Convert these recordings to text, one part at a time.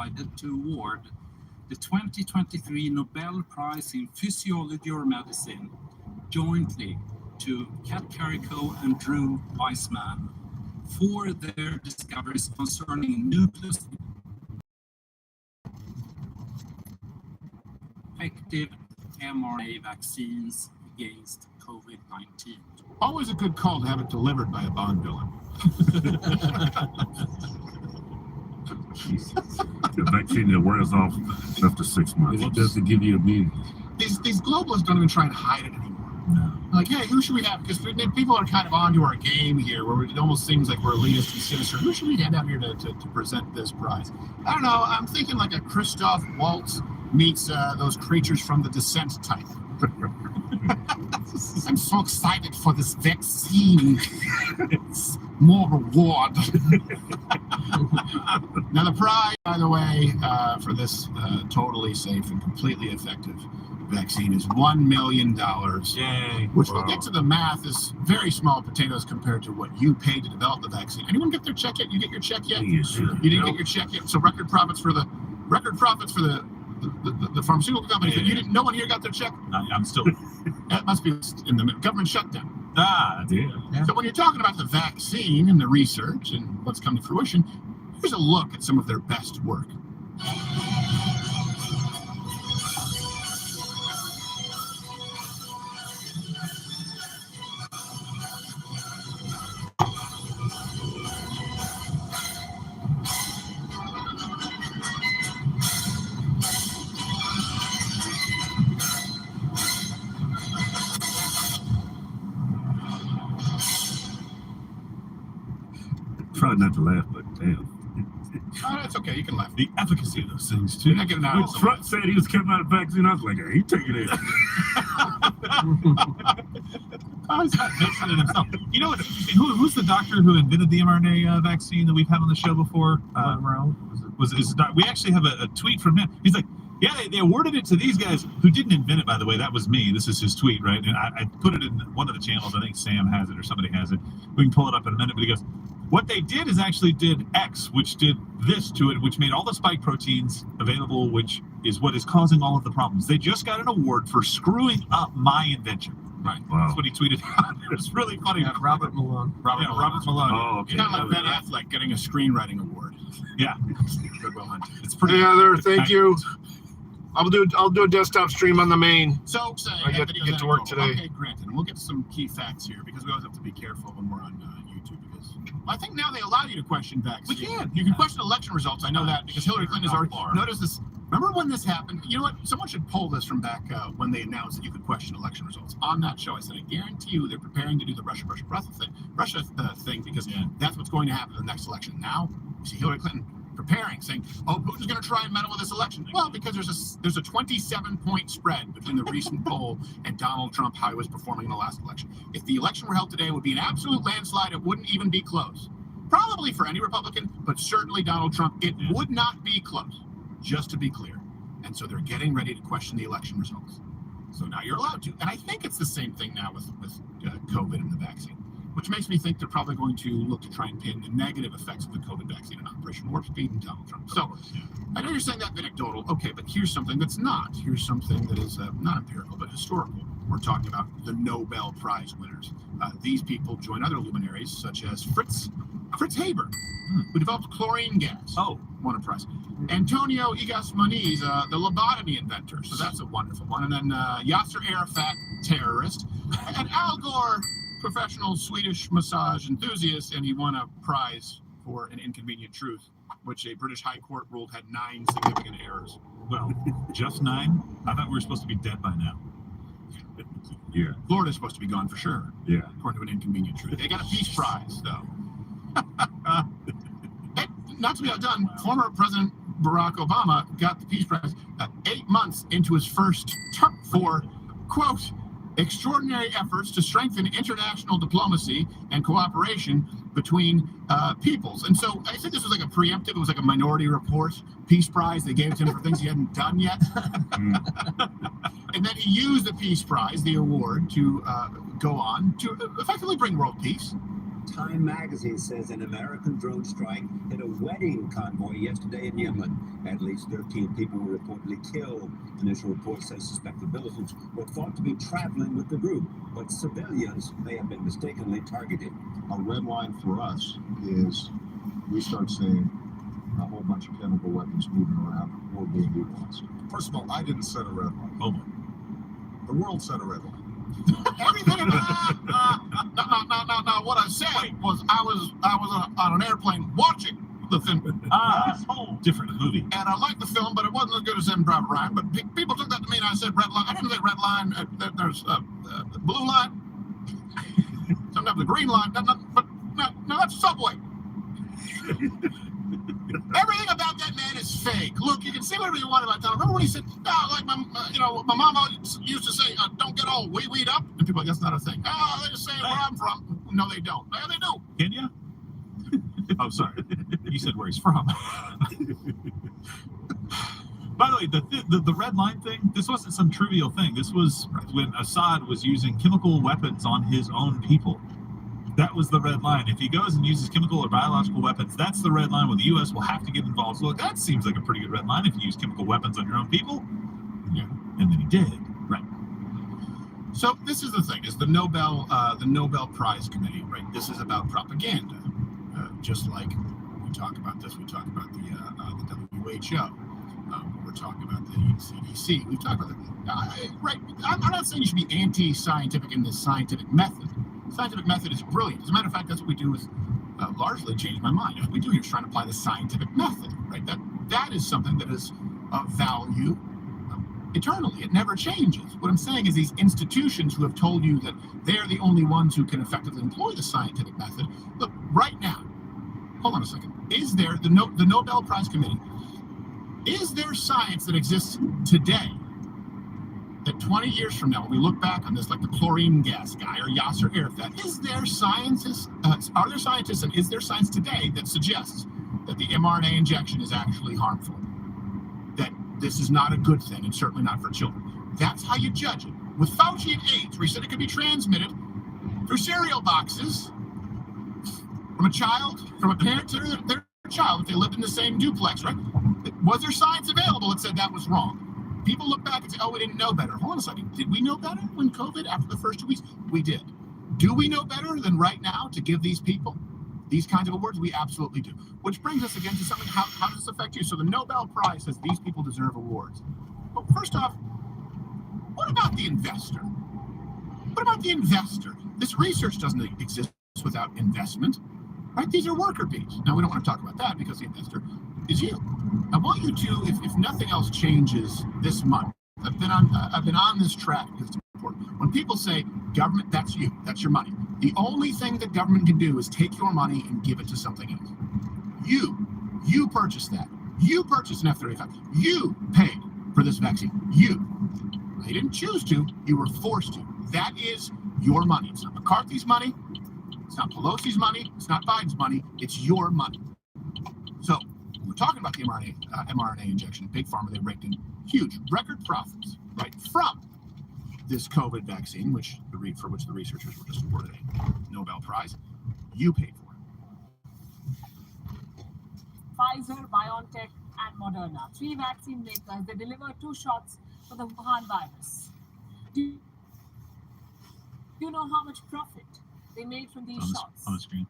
decided to award the 2023 Nobel Prize in Physiology or Medicine jointly to Kat Carrico and Drew Weissman for their discoveries concerning nucleus effective mRNA vaccines against COVID-19. Always a good call to have it delivered by a Bond villain. The vaccine that wears off after 6 months. It doesn't give you immunity. These globalists don't even try and hide it anymore. No. Like, hey, who should we have? Because people are kind of onto our game here, where it almost seems like we're elitist and sinister. Who should we hand out here to present this prize? I don't know. I'm thinking like a Christoph Waltz meets those creatures from The Descent type. I'm so excited for this vaccine. It's more reward. Now, the prize, by the way, for this totally safe and completely effective vaccine is $1 million. Yay. Which we'll get to the math is very small potatoes compared to what you paid to develop the vaccine. Anyone get their check yet? You get your check yet? Yes, sir. You didn't get your check yet. So record profits for the pharmaceutical companies. Yeah. You didn't. No one here got their check. I'm still. That must be in the government shutdown. Yeah. So when you're talking about the vaccine and the research and what's come to fruition, here's a look at some of their best work. Try not to laugh, but damn. It's okay. You can laugh. The efficacy of those things, too. You're not getting out When of Trump said he was coming out of the vaccine, I was like, hey, he taking it. He's not mixing it himself. You know what? Who's the doctor who invented the mRNA vaccine that we've had on the show before? We actually have a tweet from him. He's like, yeah, they awarded it to these guys who didn't invent it, by the way. That was me. This is his tweet, right? And I put it in one of the channels. I think Sam has it or somebody has it. We can pull it up in a minute. But he goes, what they did is actually did X, which did this to it, which made all the spike proteins available, which is what is causing all of the problems. They just got an award for screwing up my invention. Right. Wow. That's what he tweeted out. It was really funny. Robert Malone. Robert Malone. Oh, okay. Kind of like Ben Affleck getting a screenwriting award. Yeah. Good Will Hunting. It's pretty. Hey, Heather, thank you. I'll do a desktop stream on the main. So, I get to work today. Okay, granted. And we'll get to some key facts here because we always have to be careful when we're on YouTube. Because I think now they allow you to question vaccines. We can. You can question election results. I know that because Hillary Clinton has already noticed this. Remember when this happened? You know what? Someone should pull this from back when they announced that you could question election results. On that show, I said, I guarantee you they're preparing to do the Russia thing because that's what's going to happen in the next election. Now, you see Hillary Clinton preparing, saying, oh, Putin's going to try and meddle with this election. Well, because there's a 27-point spread between the recent poll and Donald Trump, how he was performing in the last election. If the election were held today, it would be an absolute landslide. It wouldn't even be close. Probably for any Republican, but certainly Donald Trump, it would not be close, just to be clear. And so they're getting ready to question the election results. So now you're allowed to. And I think it's the same thing now with COVID and the vaccine, which makes me think they're probably going to look to try and pin the negative effects of the COVID vaccine on Operation Warp Speed and Donald Trump. So I know you're saying that anecdotal. Okay, but here's something that's not. Here's something that is not empirical, but historical. We're talking about the Nobel Prize winners. These people join other luminaries such as Fritz Haber, who developed chlorine gas. Oh, won a prize. Antonio Igas Moniz, the lobotomy inventor. So that's a wonderful one. And then Yasser Arafat, terrorist. And Al Gore, professional Swedish massage enthusiast, and he won a prize for an inconvenient truth, which a British High Court ruled had 9 significant errors. well, just 9? I thought we were supposed to be dead by now. Yeah. Florida's supposed to be gone for sure, Yeah. according to an inconvenient truth. They got a peace prize, though. And not to be outdone, former President Barack Obama got the peace prize 8 months into his first term for, quote, extraordinary efforts to strengthen international diplomacy and cooperation between peoples. And so I think this was like a preemptive, it was like a Minority Report Peace Prize. They gave it to him for things he hadn't done yet. And then he used the Peace Prize, the award, to go on to effectively bring world peace. Time magazine says an American drone strike hit a wedding convoy yesterday in Yemen. At least 13 people were reportedly killed. Initial reports say suspected militants were thought to be traveling with the group, but civilians may have been mistakenly targeted. A red line for us is we start seeing a whole bunch of chemical weapons moving around or being utilized. First of all, I didn't set a red line. Oh, The world set a red line. Everything. No. What I said was I was on an airplane watching the film. Different movie. And I liked the film, but it wasn't as good as Saving Private Ryan. But people took that to mean I said red line. I didn't say red line. There's the blue line. Sometimes the green line. But no, that's Subway. Everything about that man is fake. Look, you can say whatever you want about Donald. Remember when he said, like my mama used to say, don't get all wee-weed up? And people are like, that's not a thing. Oh, they just say where I'm from. No, they don't. Yeah, they do. Kenya? Oh, sorry. You said where he's from. By the way, the red line thing, this wasn't some trivial thing. This was when Assad was using chemical weapons on his own people. That was the red line. If he goes and uses chemical or biological weapons, that's the red line where the U.S. will have to get involved. So look, that seems like a pretty good red line if you use chemical weapons on your own people. Yeah, and then he did. Right. So this is the thing: is the Nobel Prize Committee, right? This is about propaganda. Just like we talk about this, we talk about the WHO. We're talking about the CDC. We talk about right. I'm not saying you should be anti-scientific in this scientific method. Scientific method is brilliant. As a matter of fact, that's what we do with largely changed my mind. What we do here is trying to apply the scientific method, right? That is something that is of value eternally. It never changes. What I'm saying is these institutions who have told you that they're the only ones who can effectively employ the scientific method. Look, right now, hold on a second. Is there the Nobel Prize Committee? Is there science that exists today that 20 years from now, when we look back on this, like the chlorine gas guy or Yasser Arafat, are there scientists and is there science today that suggests that the mRNA injection is actually harmful? That this is not a good thing and certainly not for children? That's how you judge it. With Fauci and AIDS, where he said it could be transmitted through cereal boxes from a parent to their child, if they lived in the same duplex, right? Was there science available that said that was wrong? People look back and say, oh, we didn't know better. Hold on a second. Did we know better when COVID, after the first 2 weeks? We did. Do we know better than right now to give these people these kinds of awards? We absolutely do. Which brings us again to something, how does this affect you? So the Nobel Prize says these people deserve awards. But first off, what about the investor? What about the investor? This research doesn't exist without investment, right? These are worker bees. Now, we don't want to talk about that because the investor is you. I want you to, if nothing else changes this month, I've been on this track because it's important. When people say government, that's you, that's your money. The only thing that government can do is take your money and give it to something else. You purchased that. You purchased an F-35. You paid for this vaccine. You didn't choose to. You were forced to. That is your money. It's not McCarthy's money. It's not Pelosi's money. It's not Biden's money. It's your money. So we're talking about the mRNA injection. Big Pharma, they raked in huge record profits, right, from this COVID vaccine, for which the researchers were just awarded a Nobel Prize. You paid for it. Pfizer, BioNTech, and Moderna, 3 vaccine makers, they delivered 2 shots for the Wuhan virus. Do you know how much profit they made from these shots? On the screen.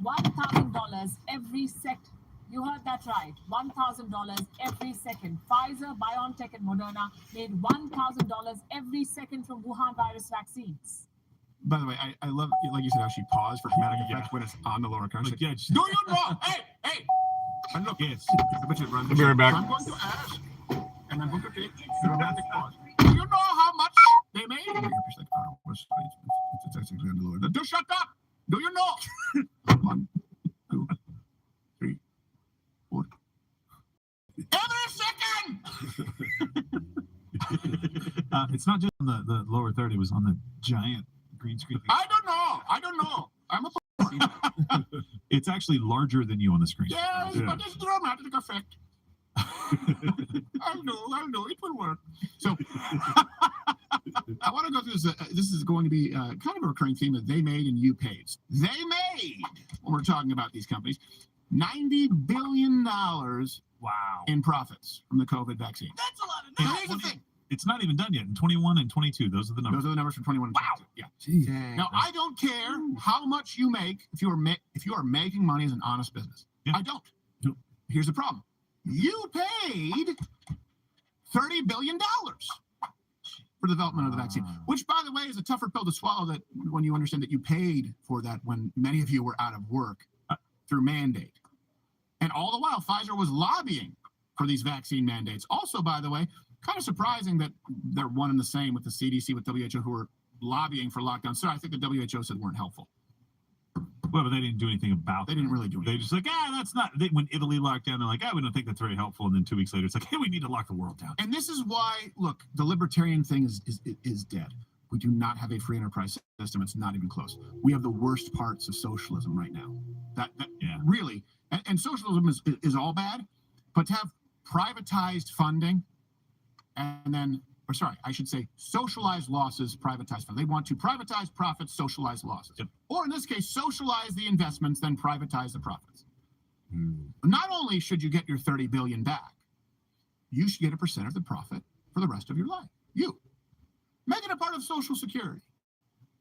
$1,000 every second. You heard that right. $1,000 every second. Pfizer, BioNTech, and Moderna made $1,000 every second from Wuhan virus vaccines. By the way, I love, like you said, how she paused for dramatic effect when it's on the lower country. Yeah, do you know? Hey! And look, yes. I'll be right back. I'm going to ask, and I'm going to take dramatic pause. Do you know how much they made? It's actually on the lower. Do shut up! Do you know? 1, 2, 3, 4. Every second! It's not just on the lower third, it was on the giant green screen. I don't know. I'm a It's actually larger than you on the screen. Yes, yeah. But it's dramatic effect. I'll know, it will work. So I want to go through this. This is going to be kind of a recurring theme that they made and you paid. They made, when we're talking about these companies, $90 billion in profits from the COVID vaccine. That's a lot of And money. here's the thing. It's not even done yet. In 21 and 22, those are the numbers. Those are the numbers for 21 and Wow. 22. Yeah. Now, I don't care how much you make if you are making money as an honest business. Yeah. I don't. No. Here's the problem. You paid $30 billion for the development of the vaccine, which, by the way, is a tougher pill to swallow that when you understand that you paid for that when many of you were out of work through mandate. And all the while, Pfizer was lobbying for these vaccine mandates. Also, by the way, kind of surprising that they're one and the same with the CDC, with WHO, who are lobbying for lockdown. So I think the WHO said weren't helpful. Well, but they didn't do anything about They didn't really do They anything. just like, that's not. When Italy locked down, they're like, we don't think that's very helpful. And then 2 weeks later, it's like, hey, we need to lock the world down. And this is why, look, the libertarian thing is dead. We do not have a free enterprise system. It's not even close. We have the worst parts of socialism right now. That really, and socialism is all bad, but to have privatized funding and then, or sorry, I should say socialized losses, privatized funding. They want to privatize profits, socialize losses. Yep. Or in this case, socialize the investments, then privatize the profits. Not only should you get your 30 billion back, you should get a percent of the profit for the rest of your life. You. Make it a part of Social Security.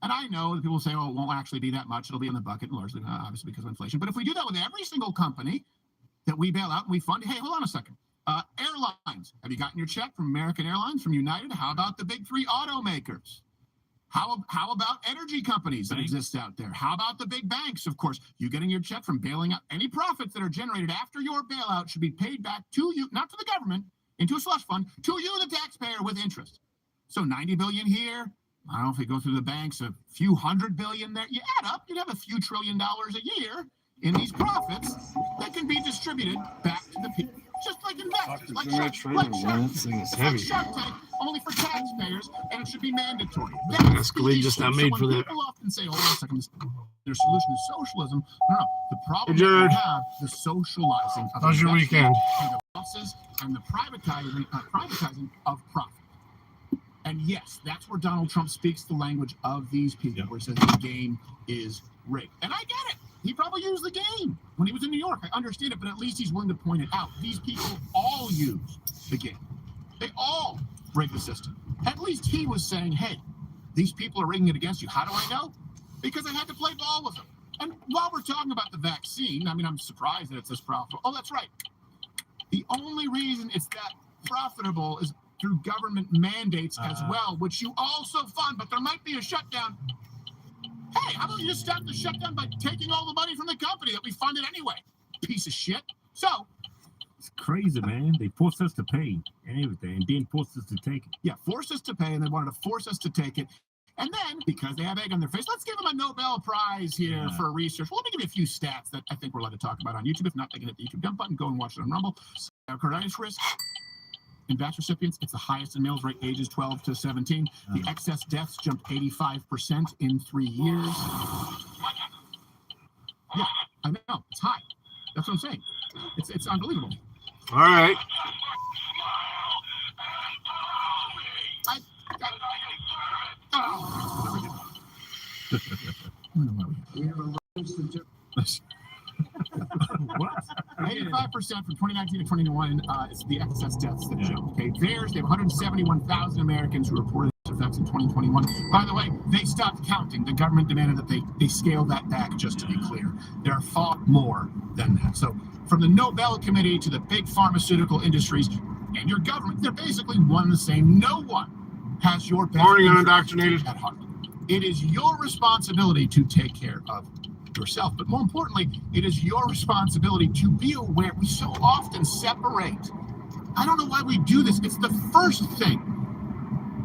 And I know that people say, it won't actually be that much. It'll be in the bucket, largely, obviously, because of inflation. But if we do that with every single company that we bail out and we fund, hey, hold on a second. Airlines. Have you gotten your check from American Airlines, from United? How about the big three automakers? How about energy companies that exist out there? How about the big banks? Of course, you getting your check from bailing out. Any profits that are generated after your bailout should be paid back to you, not to the government, into a slush fund, to you, the taxpayer, with interest. So 90 billion here. I don't know if we go through the banks, a few $100 billion there. You add up, you'd have a few $1 trillion a year in these profits that can be distributed back to the people. Just like investors, like Shark Tank, only for taxpayers, and it should be mandatory. That's the issue. just not So made when for that. people often say, hold on a second, their solution is socialism. No. The problem Hey, that Jared. we have, the socializing of How's your investment weekend? and the losses and the privatizing of profit. And yes, that's where Donald Trump speaks the language of these people, where he says the game is rigged. And I get it. He probably used the game when he was in New York. I understand it, but at least he's willing to point it out. These people all use the game. They all rig the system. At least he was saying, hey, these people are rigging it against you. How do I know? Because I had to play ball with them. And while we're talking about the vaccine, I mean, I'm surprised that it's this profitable. Oh, that's right. The only reason it's that profitable is through government mandates as well, which you also fund, but there might be a shutdown. Hey, how about you just stop the shutdown by taking all the money from the company that we funded anyway? Piece of shit. So, It's crazy, man. They forced us to pay and everything, and then forced us to take it. yeah, forced us to pay, and they wanted to force us to take it. And then, because they have egg on their face, let's give them a Nobel Prize here for research. Well, let me give you a few stats that I think we're allowed to talk about on YouTube. If not, they can hit the YouTube dump button, go and watch it on Rumble. Myocarditis risk in batch recipients, it's the highest in males, right, ages 12 to 17. The excess deaths jumped 85% in 3 years. Yeah, I know, it's high. That's what I'm saying. It's unbelievable. All right. What? 85% from 2019 to 2021 is the excess deaths that jumped. Okay, theirs, they have 171,000 Americans who reported these effects in 2021. By the way, they stopped counting. The government demanded that they scale that back, just to be clear. There are far more than that. So from the Nobel Committee to the big pharmaceutical industries and your government, they're basically one and the same. No one has your best Morning, interest Unindoctrinated. at heart. It is your responsibility to take care of yourself, but more importantly, it is your responsibility to be aware. We so often separate. I don't know why we do this. It's the first thing.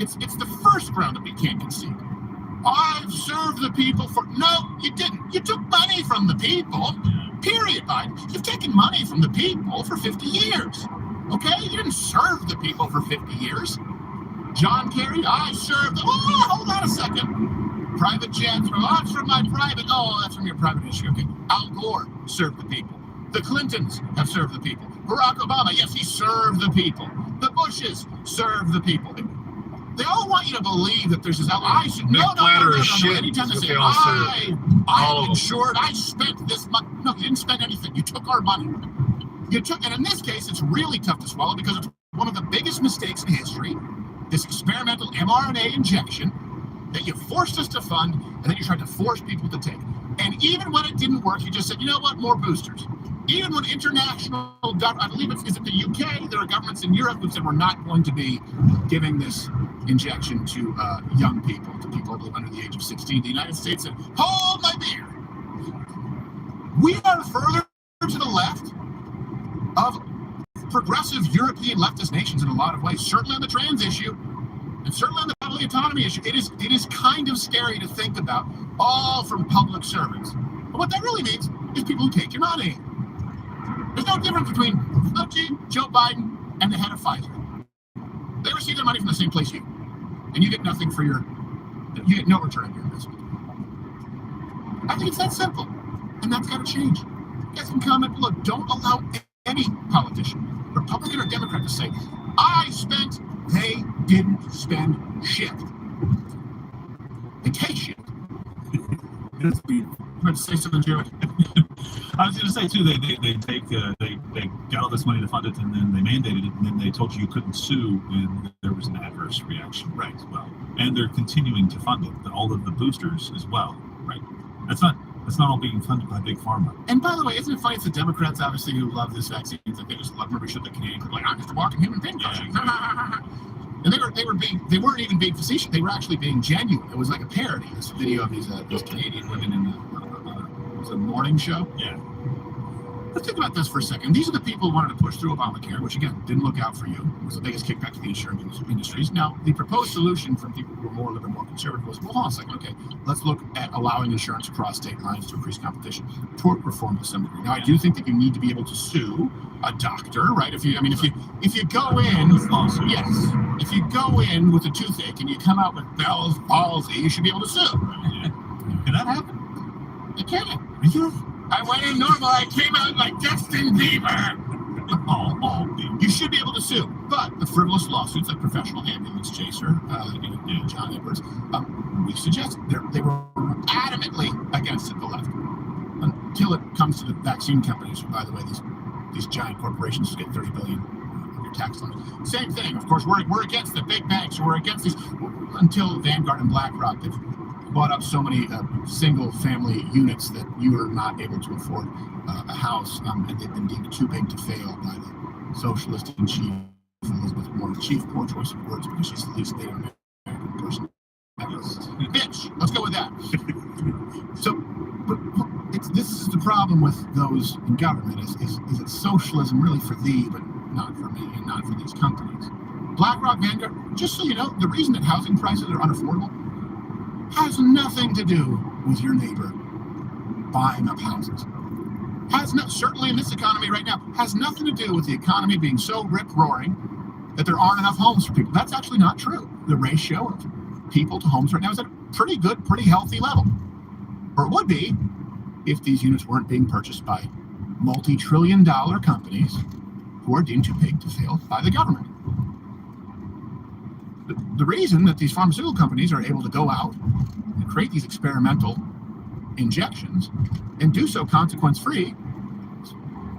It's the first ground that we can't concede. I've served the people for. No, you didn't. You took money from the people. Period, Biden. You've taken money from the people for 50 years. Okay? You didn't serve the people for 50 years. John Kerry, I served. Oh, hold on a second. Private jets. Oh, that's from my private. Oh, that's from your private issue. Okay. Al Gore served the people. The Clintons have served the people. Barack Obama, yes, he served the people. The Bushes served the people. They all want you to believe that there's this. I should no. Anytime they say I'm insured, I spent this money. No, you didn't spend anything. You took our money. And in this case, it's really tough to swallow because it's one of the biggest mistakes in history. This experimental mRNA injection that you forced us to fund, and then you tried to force people to take. And even when it didn't work, you just said, you know what, more boosters. Even when international, I believe is it the UK? There are governments in Europe who said we're not going to be giving this injection to young people, to people under the age of 16. The United States said, hold my beer. We are further to the left of progressive European leftist nations in a lot of ways, certainly on the trans issue, and certainly on the bodily autonomy issue. It is kind of scary to think about, all from public servants. But what that really means is people who take your money. There's no difference between Joe Biden and the head of Pfizer. They receive their money from the same place you, and you get nothing for you get no return on your investment. I think it's that simple, and that's got to change. You guys can comment below. Don't allow any politician, Republican or Democrat, to say, I spent, they didn't spend shit. They take shit. You want to say something, Joe? I was going to say too. They got all this money to fund it, and then they mandated it, and then they told you couldn't sue when there was an adverse reaction, right? As well, and they're continuing to fund it. All of the boosters as well, right? That's not all being funded by Big Pharma. And by the way, isn't it funny? It's the Democrats, obviously, who love this vaccine. That they just love. Remember, should the Canadians like, I'm just a walking human being. And they weren't even being facetious. They were actually being genuine. It was like a parody. This video of these Canadian women in the morning show. Yeah. Let's think about this for a second. These are the people who wanted to push through Obamacare, which again didn't look out for you. It was the biggest kickback to the insurance industries. Now, the proposed solution from people who were more a little bit more conservative was, well, hold on a second. Okay, let's look at allowing insurance across state lines to increase competition. Tort reform to some degree. Now, I do think that you need to be able to sue a doctor, right? If you go in, yes, if you go in with a toothache and you come out with Bell's palsy, you should be able to sue. Can that happen? It can. I went in normal. I came out like Justin Bieber. You should be able to sue, but the frivolous lawsuits like professional ambulance chaser, John Edwards, we suggest they were adamantly against it, the left, until it comes to the vaccine companies. By the way, these giant corporations get $30 billion of your tax dollars. Same thing, of course. We're against the big banks. We're against these until Vanguard and BlackRock have bought up so many single-family units that you are not able to afford a house, and they've been deemed too big to fail by the socialist in chief, Elizabeth Warren. Chief, poor choice of words because she's the least Native American person. Bitch, let's go with that. So, but this is the problem with those in government is it's socialism really for thee, but not for me and not for these companies. BlackRock, Vanguard, just so you know, the reason that housing prices are unaffordable has nothing to do with your neighbor buying up houses. Certainly in this economy right now, has nothing to do with the economy being so rip-roaring that there aren't enough homes for people. That's actually not true. The ratio of people to homes right now is at a pretty good, pretty healthy level. Or it would be if these units weren't being purchased by multi-trillion-dollar companies who are deemed too big to fail by the government. The reason that these pharmaceutical companies are able to go out and create these experimental injections and do so consequence-free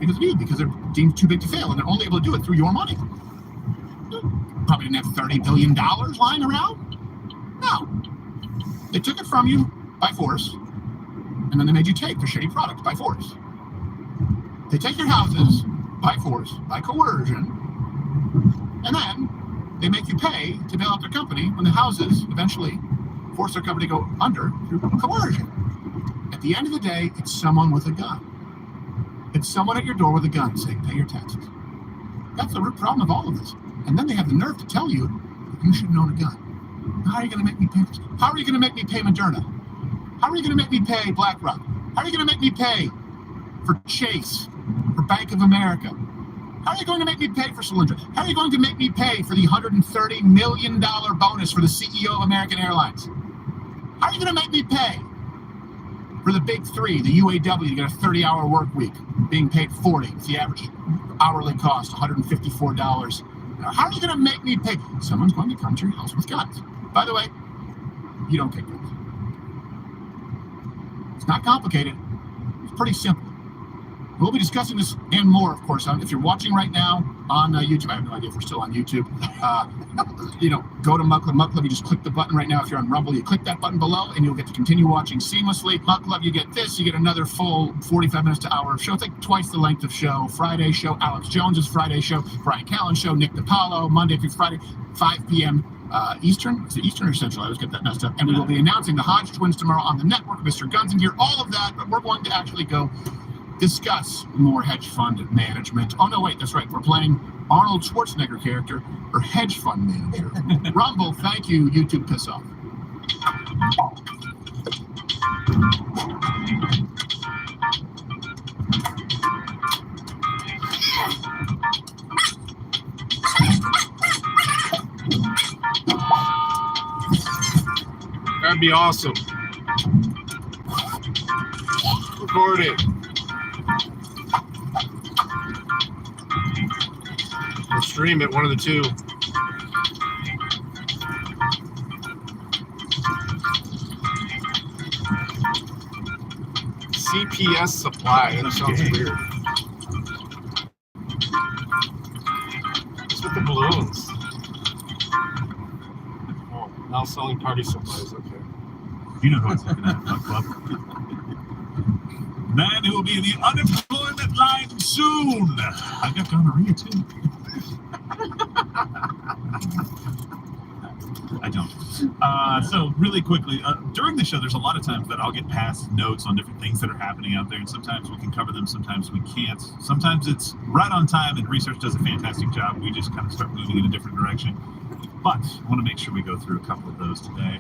is because they're deemed too big to fail, and they're only able to do it through your money. Probably didn't have $30 billion lying around. No. They took it from you by force, and then they made you take their shitty product by force. They take your houses by force, by coercion, and then they make you pay to bail out their company when the houses eventually force their company to go under through coercion. At the end of the day, it's someone with a gun. It's someone at your door with a gun saying, pay your taxes. That's the root problem of all of this. And then they have the nerve to tell you that you shouldn't own a gun. How are you going to make me pay this? How are you going to make me pay Moderna? How are you going to make me pay BlackRock? How are you going to make me pay for Chase, for Bank of America? How are you going to make me pay for Solyndra? How are you going to make me pay for the $130 million bonus for the CEO of American Airlines? How are you going to make me pay for the big three, the UAW, to get a 30-hour work week, being paid $40, with the average hourly cost $154 How are you going to make me pay? Someone's going to come to your house with guns. By the way, you don't get guns. It's not complicated. It's pretty simple. We'll be discussing this and more, of course. If you're watching right now on YouTube, I have no idea if we're still on YouTube. Go to Muck Club. You just click the button right now. If you're on Rumble, you click that button below, and you'll get to continue watching seamlessly. Muck Club, you get this. You get another full 45 minutes to hour of show. It's like twice the length of show. Friday show, Alex Jones's Friday show, Brian Callen's show, Nick DiPaolo, Monday through Friday, 5 p.m. Eastern. Is it Eastern or Central? I always get that messed up. And we will be announcing the Hodge Twins tomorrow on the network, Mr. Guns and Gear, all of that. But we're going to actually go discuss more hedge fund management. Oh, no, wait, that's right. We're playing Arnold Schwarzenegger character or hedge fund manager. Rumble, thank you, YouTube piss off. That'd be awesome. Record it. Or stream it, one of the two. CPS Supply. That sounds weird. What's with the balloons? Oh, now selling party supplies. Okay. You know who it's looking at, Muck Club. Man who will be in the unemployment line soon. I got gonorrhea too. I don't. So really quickly, during the show, there's a lot of times that I'll get past notes on different things that are happening out there, and sometimes we can cover them, sometimes we can't. Sometimes it's right on time, and research does a fantastic job. We just kind of start moving in a different direction. But I want to make sure we go through a couple of those today.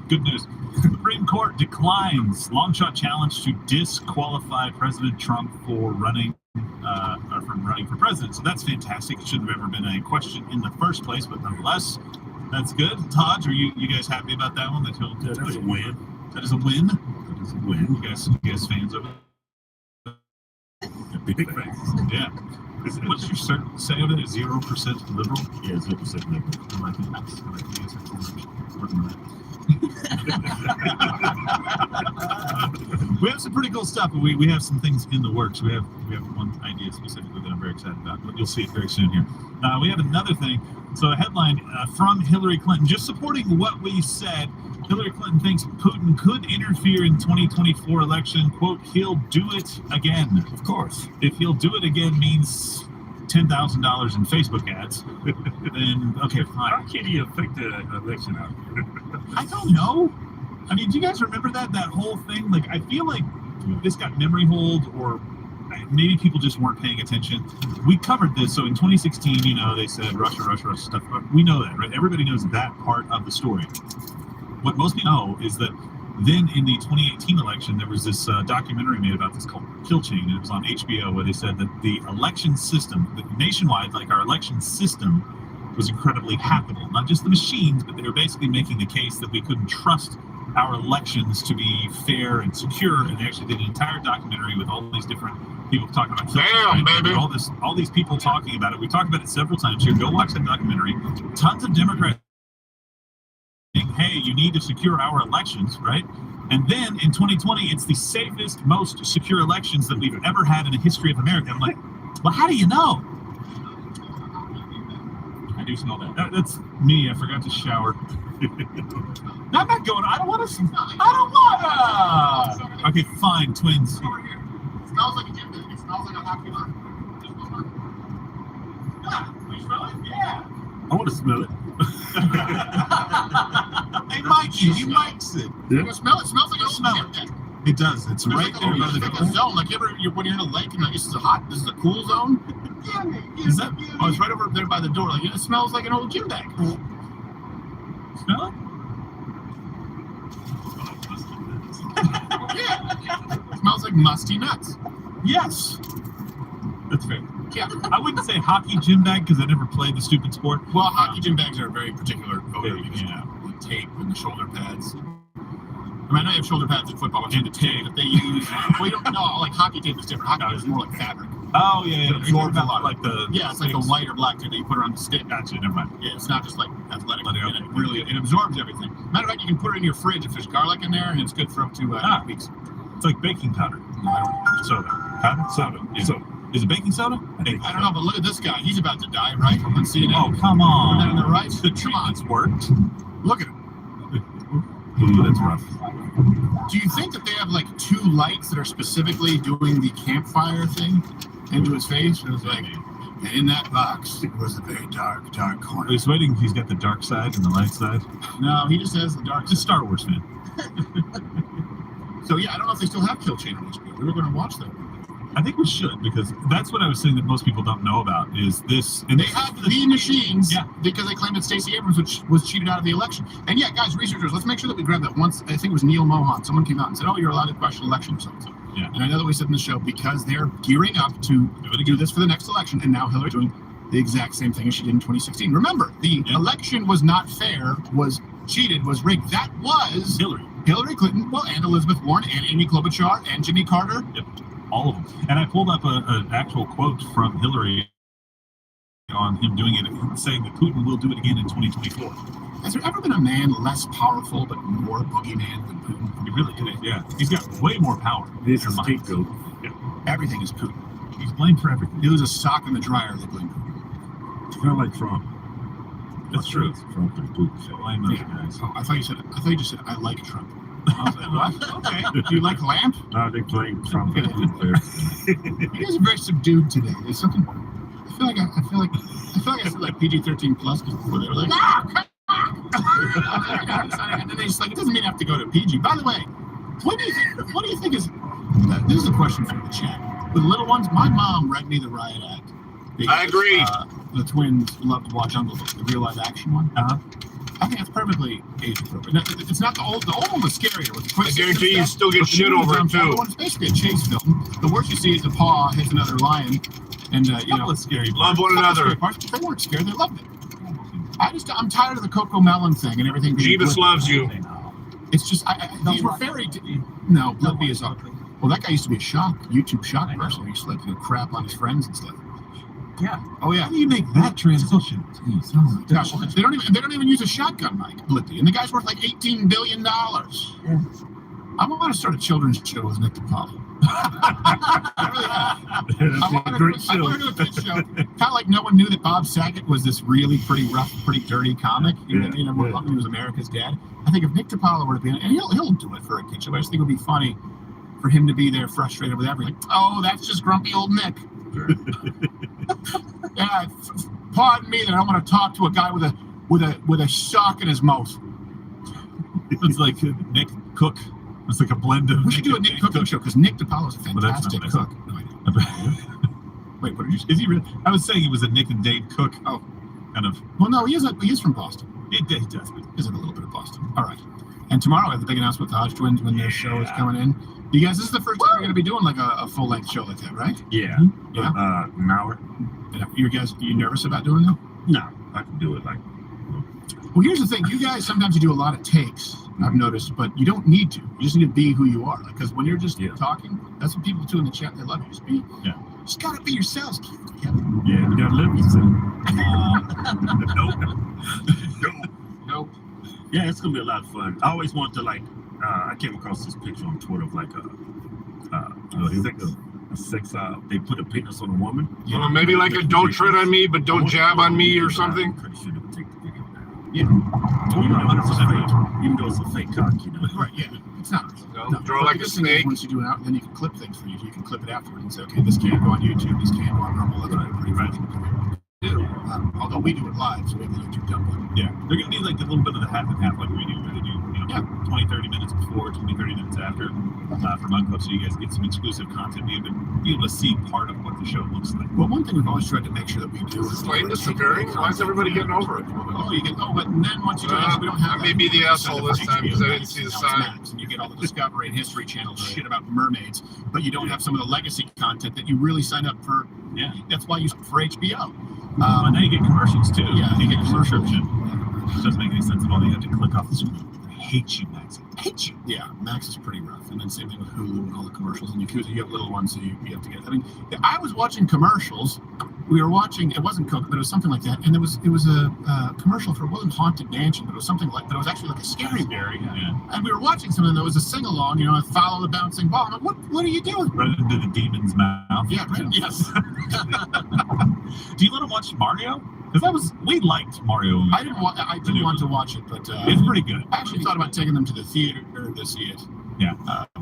Good news. Supreme Court declines long shot challenge to disqualify President Trump for running for president. So that's fantastic. It shouldn't have ever been a question in the first place, but nonetheless, that's good. Todd, are you guys happy about that one? That's a win. That is a win. That is a win. You guys fans of it? Big fans. Yeah. What did your say over there? 0% liberal? Yeah, 0% liberal. I like it. I like the answer. Working on that. We have some pretty cool stuff, but we have some things in the works. We have one idea specifically that I'm very excited about, but you'll see it very soon here. We have another thing. So a headline from Hillary Clinton, just supporting what we said. Hillary Clinton thinks Putin could interfere in 2024 election. Quote, he'll do it again. Of course. If he'll do it again means $10,000 in Facebook ads, then okay, fine. How can you affect the election out here? I don't know. I mean, do you guys remember that whole thing? Like, I feel like this got memory hold, or maybe people just weren't paying attention. We covered this. So in 2016, they said Russia stuff. We know that, right? Everybody knows that part of the story. What most people know is that then in the 2018 election, there was this documentary made about this called Kill Chain, and it was on HBO, where they said that the election system, nationwide, like our election system, was incredibly hackable. Not just the machines, but they were basically making the case that we couldn't trust our elections to be fair and secure. And they actually did an entire documentary with all these different people talking about Kill Chain, right? Baby. All these people talking about it. We talked about it several times here. Go watch that documentary. Tons of Democrats saying, hey, you need to secure our elections, right? And then in 2020, it's the safest, most secure elections that we've ever had in the history of America. I'm like, well, how do you know? I do smell that. That's me. I forgot to shower. No, I'm not going. I don't want to. Okay, fine, twins. Over here. It smells like a gym bag. It smells like a hockey line. You smell it? Yeah. I want to smell it. Hey, Mikey, you likes it. You can smell it. It smells like an old Smell gym it. bag. It does. It's right there by the It's like a door. zone. Like when you're in a lake and like this is a cool zone. Is that? Oh, it's right over there by the door. Like it smells like an old gym bag. Smell it? Yeah. It smells like musty nuts. Yes. That's fair. Yeah. I wouldn't say hockey gym bag because I never played the stupid sport. Well, hockey gym bags are a very particular odor because Yeah. the tape and the shoulder pads. I mean, I know you have shoulder pads in football, but the tape that they use. Well, you don't know. Like hockey tape is different. Hockey tape is more like fabric. Oh yeah, yeah. Absorbs a lot. Like the Yeah, it's like the white or black tape that you put around the stick. Gotcha. Never mind. Yeah, it's not just like athletic. Okay. It absorbs everything. Matter of fact, you can put it in your fridge if there's garlic in there, and it's good for up to 8 weeks. It's like baking powder. Soda. Powder? Soda. Yeah. Soda. Is it baking soda? I don't know, but look at this guy. He's about to die, right? On CNN. Oh, come on. Put that in the right. The treatment's worked. Look at him. Ooh, that's rough. Do you think that they have like 2 lights that are specifically doing the campfire thing into his face? It was like, and in that box was a very dark, dark corner. He's waiting. He's got the dark side and the light side. No, he just has the dark. He's a Star Wars fan. So yeah, I don't know if they still have Kill Chain on HBO. We were going to watch that. I think we should, because that's what I was saying that most people don't know about is this. And They have the machines, Yeah. because they claimed that Stacey Abrams was cheated out of the election. And yeah, guys, researchers, let's make sure that we grab that. Once, I think it was Neil Mohan, someone came out and said, "Oh, you're allowed to question election results." Yeah. And I know that we said in the show, because they're gearing up to do this for the next election, and now Hillary's doing the exact same thing as she did in 2016. Remember, the election was not fair, was cheated, was rigged. That was Hillary Clinton, well, and Elizabeth Warren, and Amy Klobuchar, and Jimmy Carter. Yep. All of them. And I pulled up an actual quote from Hillary on him doing it, saying that Putin will do it again in 2024. Has there ever been a man less powerful but more boogeyman than Putin? He really could. Yeah. He's got way more power. This is scapegoat. Yeah. Everything is Putin. He's blamed for everything. It was a sock in the dryer that blamed Putin. It's kind of like Trump. That's true. Trump and Putin. Blame those guys. Oh, I thought you just said I like Trump. I was like, what? Okay. Do you like lamp? No, they blame Trump and Putin there. You guys are very subdued today. There's something. I feel like I said like PG-13 plus because before they were like, and then they just like, it doesn't mean I have to go to PG. By the way, what do you think is? This is a question from the chat. With little ones, my mom read me the Riot Act. Because, I agree. The twins love to watch Uncle Book, the real life action one. I think it's perfectly age appropriate. No, it's not the old one was scarier with the quick. I guarantee you still get shit over it too. It's basically a chase film. The worst you see is a paw hits another lion, and you know, scary. Love one another. They weren't scared; they loved it. I'm tired of the Coco Melon thing and everything. Jeebus loves you. It's just these were fairy. No, Lippy is up. Well, that guy used to be a YouTube shock person. He used to like crap on his friends and stuff. Yeah. Oh yeah. How do you make that transition? Jeez, oh my gosh. They don't even use a shotgun mic, Blippy, and the guy's worth like $18 billion. Yeah. I want to start a children's show with Nick DiPaolo. I really have. I want to do a kid show. Kind of like no one knew that Bob Saget was this really pretty rough, pretty dirty comic. He was America's dad. I think if Nick DiPaolo were to be in it, and he'll do it for a kid show, I just think it would be funny for him to be there frustrated with everything. Oh, that's just grumpy old Nick. Yeah, pardon me that I want to talk to a guy with a sock in his mouth. It's like Nick Cook. It's like a blend of. We should do a Nick cooking show because Nick DiPaolo's a fantastic cook. No, wait, what did you say? Is he really? I was saying he was a Nick and Dave Cook. Oh, kind of. Well, no, he is from Boston. He does. He's in a little bit of Boston. All right. And tomorrow I have the big announcement with the Hodge twins when their show is coming in. You guys, this is the first time we're going to be doing like a full length show like that, right? Yeah. Yeah. An hour. Yeah. You nervous about doing that? No, I can do it like. Well, here's the thing. You guys sometimes you do a lot of takes. I've noticed, but you don't need to. You just need to be who you are. Because when you're just talking, that's what people do in the chat. They love you. Just be. Yeah. Just gotta be yourselves. Keep it together. Yeah, you gotta live yourself. Nope. Yeah, it's gonna be a lot of fun. I always want to like. I came across this picture on Twitter of like a sex. They put a penis on a woman. Yeah. Maybe like a "Don't tread on me, but don't jab on me" or something. I'm pretty sure they would take the video down. Yeah. Even though it's a fake cock, you know. Right. Yeah. It's not. No, draw like a snake. Once you do it out, then you can clip things for you. You can clip it afterwards and say, okay, this can't go on YouTube. This can't go on normal. Pretty much. Although we do it live, so we have the YouTube dump. Yeah, they're going to do like a little bit of the half and half like we do, where they do 20, 30 minutes before, 20, 30 minutes after for Monk Club, so you guys get some exclusive content, be able to see part of what the show looks like. Well, one thing we've always tried to make sure that we do is Why disappearing? Why is everybody getting over it? But then once you do it, we don't have. I may be the asshole this time because I didn't see the sign. And you get all the Discovery and History Channel shit about mermaids, but you don't have some of the legacy content that you really sign up for. Yeah, that's why you for HBO. And then you get commercials too. Yeah, you get commercials. It doesn't make any sense at all. You have to click off the screen. hate you, Max. I hate you. Yeah, Max is pretty rough. And then same thing with Hulu and all the commercials. And you have little ones, so you have to get. I mean, I was watching commercials. We were watching. It wasn't Coke, but it was something like that. And it was a commercial for, it wasn't Haunted Mansion, but it was something like that. It was actually like a scary one. Yeah. And we were watching something that was a sing along. You know, follow the bouncing ball. I'm like, what are you doing? Right into the demon's mouth. Yeah, right. Yes. Do you let him watch Mario? Because we liked Mario. I didn't want to watch it, but it's pretty good. I actually thought about taking them to the theater to see it. Yeah.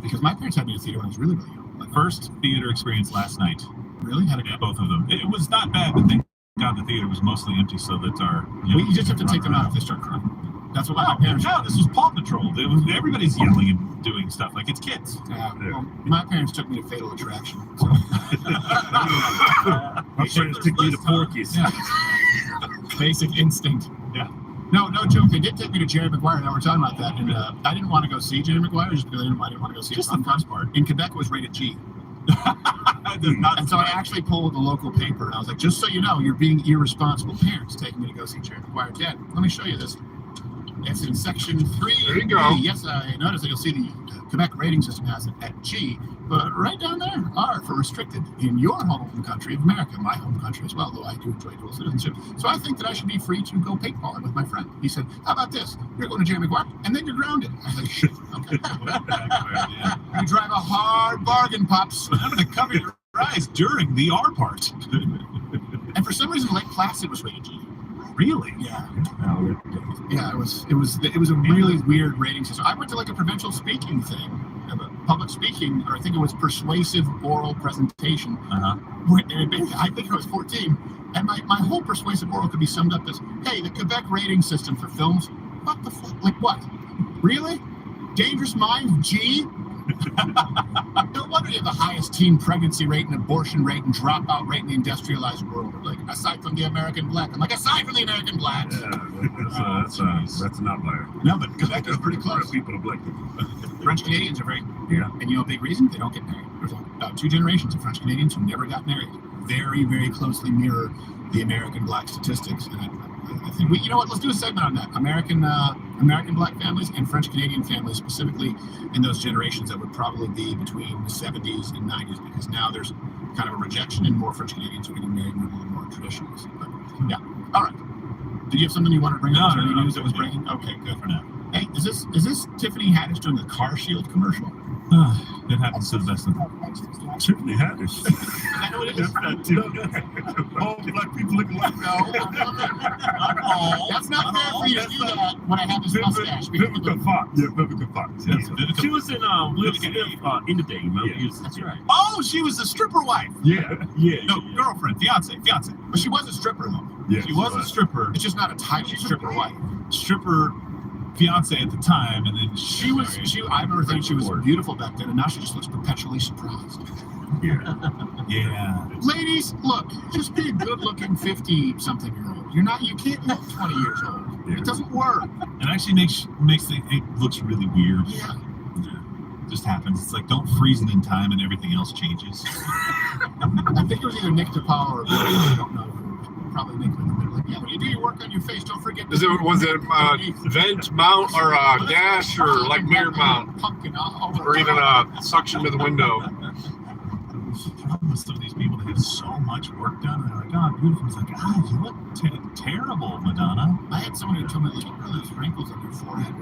Because my parents had me to the theater when I was really, really young. Like, First theater experience last night. really? How did it Yeah, go? both of them. It was not bad, but thank God the theater was mostly empty, so that our. Well, you just have to take them out if they start crying. That's what my parents. No, this was Paw Patrol. Everybody's yelling and doing stuff like it's kids. Well, my parents took me to Fatal Attraction. So. My friends took me to Porky's. Yeah. Basic instinct. Yeah. No joke. They did take me to Jerry Maguire. Now we're talking about that, and I didn't want to go see Jerry Maguire just because I didn't want to go see Just it. the first part. In Quebec, it was rated G. And so I actually pulled the local paper, and I was like, just so you know, you're being irresponsible parents taking me to go see Jerry Maguire. Dad, let me show you this. It's in section 3. There you go. Yes, I noticed that you'll see the Quebec rating system has it at G, but right down there, R for restricted in your home country of America, my home country as well, though I do enjoy dual citizenship. So I think that I should be free to go paintballing with my friend. He said, how about this? You're going to Jerry Maguire, and then you're grounded. I was like, shit, okay. You drive a hard bargain, Pops. I'm going to cover your eyes during the R part. And for some reason, Lake Placid was rated G. Really? Yeah. Yeah, it was a really weird rating system. I went to like a provincial speaking thing, public speaking, or I think it was persuasive oral presentation. I think I was 14, and my whole persuasive oral could be summed up as, hey, the Quebec rating system for films, what the fuck? Like what? Really? Dangerous Minds, G? No wonder you have the highest teen pregnancy rate and abortion rate and dropout rate in the industrialized world. Like, aside from the American black. I'm like, aside from the American blacks. Yeah, that's an outlier. No, but Quebec is pretty close. People are black people. French Canadians are very, Yeah. and you know a big reason? They don't get married. There's about 2 generations of French Canadians who never got married. Very, very closely mirror the American black statistics. And I think you know what? Let's do a segment on that. American black families and French Canadian families, specifically in those generations that would probably be between the 70s and 90s, because now there's kind of a rejection and more French Canadians are getting married a little more traditionally. But yeah. All right. Did you have something you wanted to bring up? No, Any no, news that was breaking? Okay, good. For now. Hey, is this Tiffany Haddish doing a Car Shield commercial? It happens to the best of them. Tiffany Haddish. I know it is. All black people looking like That's not fair for you to do that when I have this mustache. Vivica Fox. Yeah, Vivica Fox. Yes, Yeah. Vivica- She was in Will Smith in the day, man. Yeah. That's right. Oh, she was the stripper wife. Yeah. No, girlfriend, fiance. But she was a stripper, though. Yeah. She was a stripper. It's just not a title stripper wife. Stripper fiance at the time, and then I remember thinking she was beautiful back then, and now she just looks perpetually surprised. Yeah. Yeah. Ladies, look, just be a good-looking 50-something-year-old. You can't look 20 years old. Yeah. It doesn't work. It actually makes it looks really weird. Yeah. It just happens. It's like don't freeze it in time, and everything else changes. I think it was either Nick DePaul or Billy. I don't know. Probably Nick in the middle. Like, yeah, when you do your work on your face, don't forget. Was it vent mount or dash or like mirror mount Pumpkin all over. or even a suction to the window? The problem with some of these people, they have so much work done, and they're like, oh, beautiful. It's like, you look terrible, Madonna. I had someone who told me, look at those wrinkles on your forehead.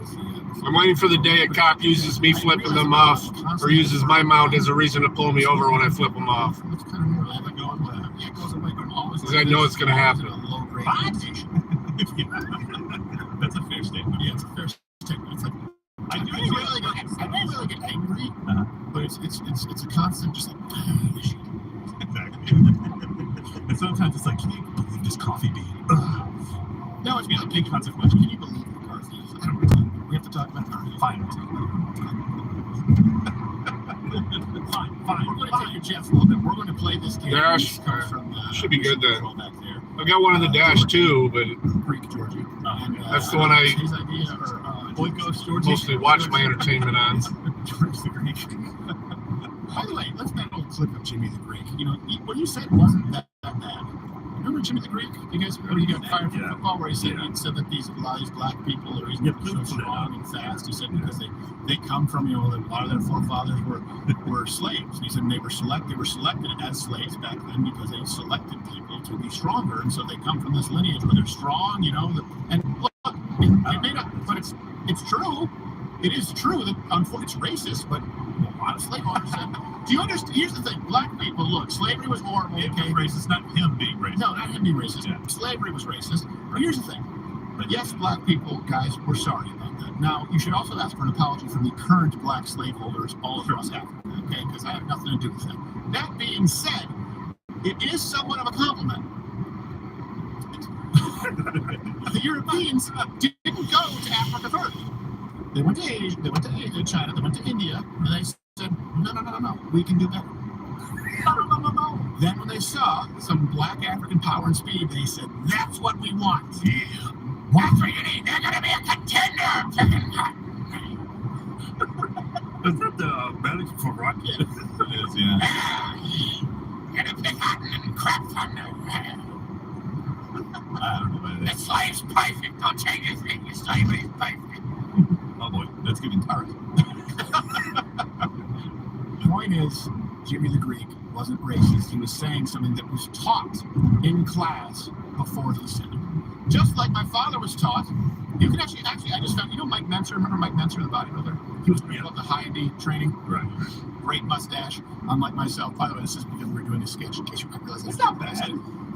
I'm waiting for the day a cop uses me flipping them off or uses my mount as a reason to pull me over when I flip them off. It's kind of more like going with it. Yeah, it goes away, but always. Because I know it's going to happen. Low-grade irritation. That's a fair statement. Yeah, it's a fair statement. It's like I don't really get angry, but it's a constant just like. Exactly. And sometimes it's like, can you believe this coffee bean? No, it's not big consequence. Can you believe the car thieves? I don't know. We have to talk about it. Fine. Fine. We're going to take your chance a little bit. We're going to play this game. Dash. Should be good then. I got one in the dash too, but Greek Georgie. that's the one I his idea, or Oikos Georgie. mostly watch my entertainment on. George the Greek. By the way, let's make a little clip of Jimmy the Greek. You know, what you said wasn't that bad. remember Jimmy the Greek? You guys remember he got fired from Yeah. football where he said Yeah. that these black people are Yeah, so strong and fast. He said because they come from, a lot of their forefathers were slaves. And he said they were selected as slaves back then because they selected people to be stronger, and so they come from this lineage where they're strong, and look, it may not, but it's true. It is true that unfortunately it's racist, but a lot of slave owners said, do you understand? Here's the thing, black people, look, slavery was horrible. It was racist, not him being racist. No, not him being racist. Yeah. Slavery was racist. But here's the thing. But yes, black people, guys, we're sorry about that. Now, you should also ask for an apology from the current black slaveholders all across Africa, okay? Because I have nothing to do with that. That being said, it is somewhat of a compliment. The Europeans didn't go to Africa first. They went to Asia, they went to China, they went to India, and they said, no, we can do better. No. Then when they saw some black African power and speed, they said, that's what we want. Yeah. That's what you need. They're going to be a contender. Is that the belly for Rocky? It is, yeah. Gonna pick cotton and crap thunder. I don't know about The that. slave's perfect. Don't change a thing. The slavery's perfect. Oh boy, that's getting tired. Point is, Jimmy the Greek wasn't racist. He was saying something that was taught in class before he said it. Just like my father was taught. You can actually, I just found, Mike Menser, remember Mike Menser, the bodybuilder? He was about the high D training. Right. Great mustache, unlike myself. By the way, this is because we're doing a sketch in case you realize it's not bad.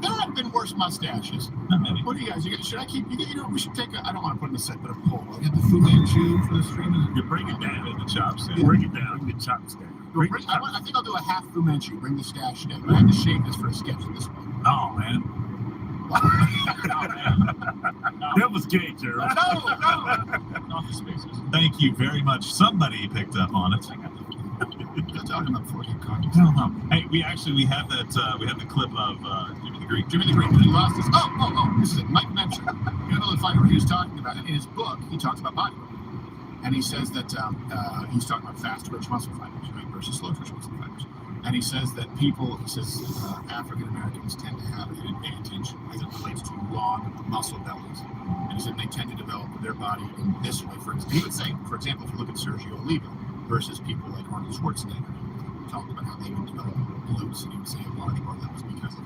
There have been worse mustaches. Not many. What do you guys? Should I keep? We should take I don't want to put in the set, but a poll. I got the Fu Manchu for the stream. You bring it down. The chops. Yeah. Bring it down. Bring the chops down. I think I'll do a half Fu Manchu. Bring the stash down. But I had to shave this for a sketch in this one. Oh man. That was gay, Gerald. No. Office spaces. Thank you very much. Somebody picked up on it. You're talking about before you caught. No. Hey, we have that. We have the clip of Jimmy the Greek. Jimmy the Greek, he lost his. Oh, this is it. Mike Menser. You know the fight where he was talking about it. In his book, he talks about bodybuilding. And he says that he's talking about fast twitch muscle fibers, right, versus slow twitch muscle fibers. And he says that African Americans tend to have an advantage as it relates to long muscle bellies. And he said they tend to develop their body in this way. He would say, for example, if you look at Sergio Oliva versus people like Arnold Schwarzenegger, he talked about how they would develop glutes, and he would say a large part of that was because of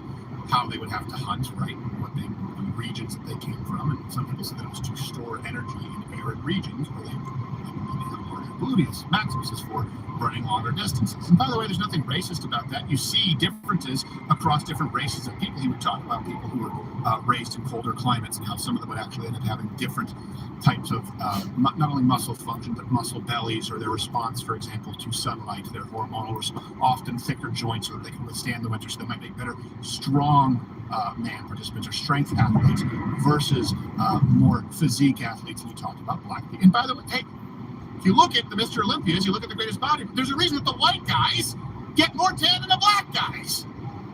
how they would have to hunt, right, the regions that they came from. And some people said that it was to store energy in arid regions where they would need to have more gluteus maximus is for running longer distances. And by the way, there's nothing racist about that. You see differences across different races of people. He would talk about people who were raised in colder climates and how some of them would actually end up having different types of not only muscle function, but muscle bellies or their response, for example, to sunlight, their hormonal response, often thicker joints so that they can withstand the winter, so they might make better strong man participants or strength athletes versus more physique athletes. And you talked about black people. And by the way, hey, if you look at the Mr. Olympias, you look at the greatest body, there's a reason that the white guys get more tan than the black guys.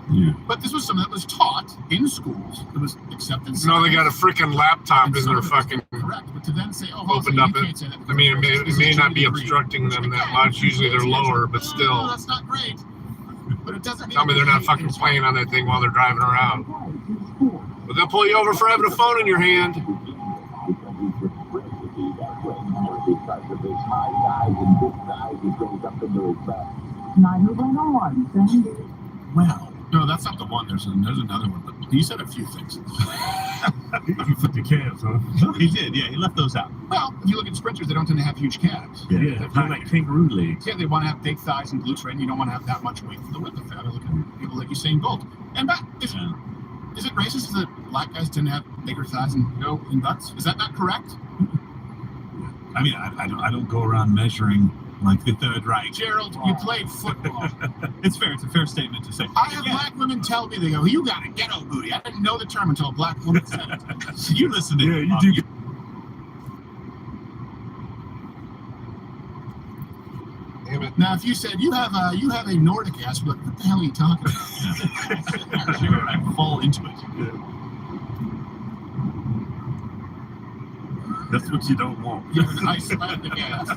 Yeah. But this was something that was taught in schools. It was accepted. No, they got a freaking laptop And in some their of it was fucking correct. But to then say, oh, opened you up. can't say that. I mean, This it is may not be Jimmy the Greek. obstructing them that Again, much. Usually they're lower, but no, still. that's not great. But it doesn't mean Tell me they're not fucking playing on that thing while they're driving around. But they'll pull you over for having a phone in your hand. Because of his high size and big size, he goes up into his back. Well, no, that's not the one. There's another one. But he said a few things. You put the calves on. He did, yeah. He left those out. Well, if you look at sprinters, they don't tend to have huge calves. Yeah, they're like kangaroo legs. Yeah, they want to have big thighs and glutes, right? And you don't want to have that much weight for the width of that. I look at people like Usain Bolt. And is it racist that black guys tend to have bigger thighs and butts? Is that not correct? I mean, I don't go around measuring like the Third Reich. Gerald, you played football. It's fair. It's a fair statement to say. I have black women tell me, they go, you got a ghetto booty. I didn't know the term until a black woman said it. You listen to Yeah, you do. Damn it. Now, if you said you have a Nordic ass, we're like, what the hell are you talking about? Sure, I fall into it. That's what you don't want. You have an Icelandic ass,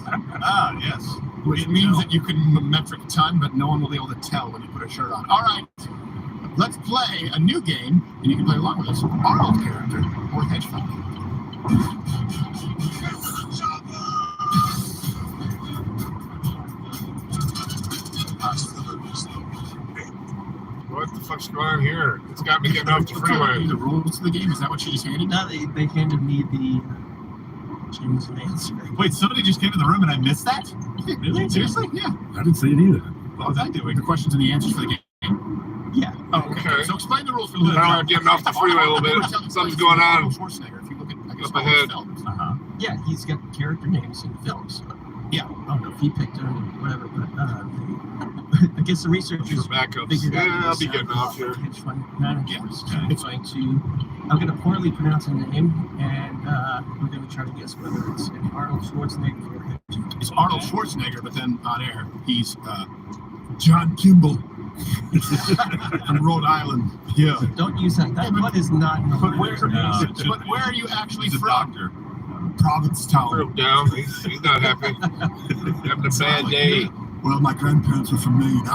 Ah, yes. which means that you can metric ton, but no one will be able to tell when you put a shirt on. All right. let's play a new game, and you can play along with us. Arnold character or hedge fund character. What the fuck's going on here? It's got me getting off the freeway. The rules of the game, is that what she just handed? No, they handed me the change the answer. Wait, somebody just came in the room and I missed that? Really? Seriously? Yeah. I didn't see it either. What was I doing? The questions and the answers for the game. Yeah. Oh, okay. Okay. So explain the rules for the Now I'm getting off the freeway a little bit. Something's going on. Schwarzenegger, if you look at, I guess, Up ahead. films. Yeah, he's got character names in the film, so Yeah. I don't know if he picked them or whatever, but I guess the researchers For backups. figured out Yeah, I'll be this, getting off here. hedge fund managers. I'm going to poorly pronounce a name, and we're going to try to guess whether it's an Arnold Schwarzenegger or a hedge fund. It's Arnold Schwarzenegger, but then on air, he's John Kimball from Rhode Island. Yeah. Don't use that. That one is not. But where, No. but where are you actually He's a from? doctor. Provincetown. Threw him down. He's not happy. Having a bad day. Well, my grandparents were from Maine.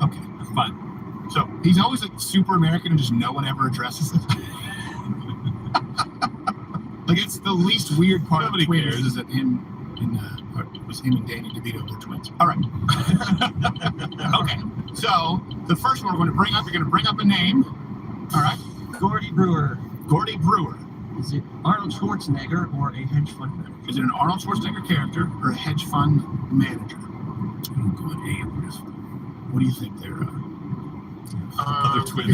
Okay, fine. So he's always like super American and just no one ever addresses it. Like it's the least weird part Nobody of twins cares. is that him and it was him and Danny DeVito were twins. All right. Okay. So the first one we're going to bring up. You're going to bring up a name. All right. Gordy Brewer. Gordy Brewer. Is it Arnold Schwarzenegger or a hedge fund manager? Is it an Arnold Schwarzenegger character or a hedge fund manager? I'm going A on this one. What do you think there? Other twin.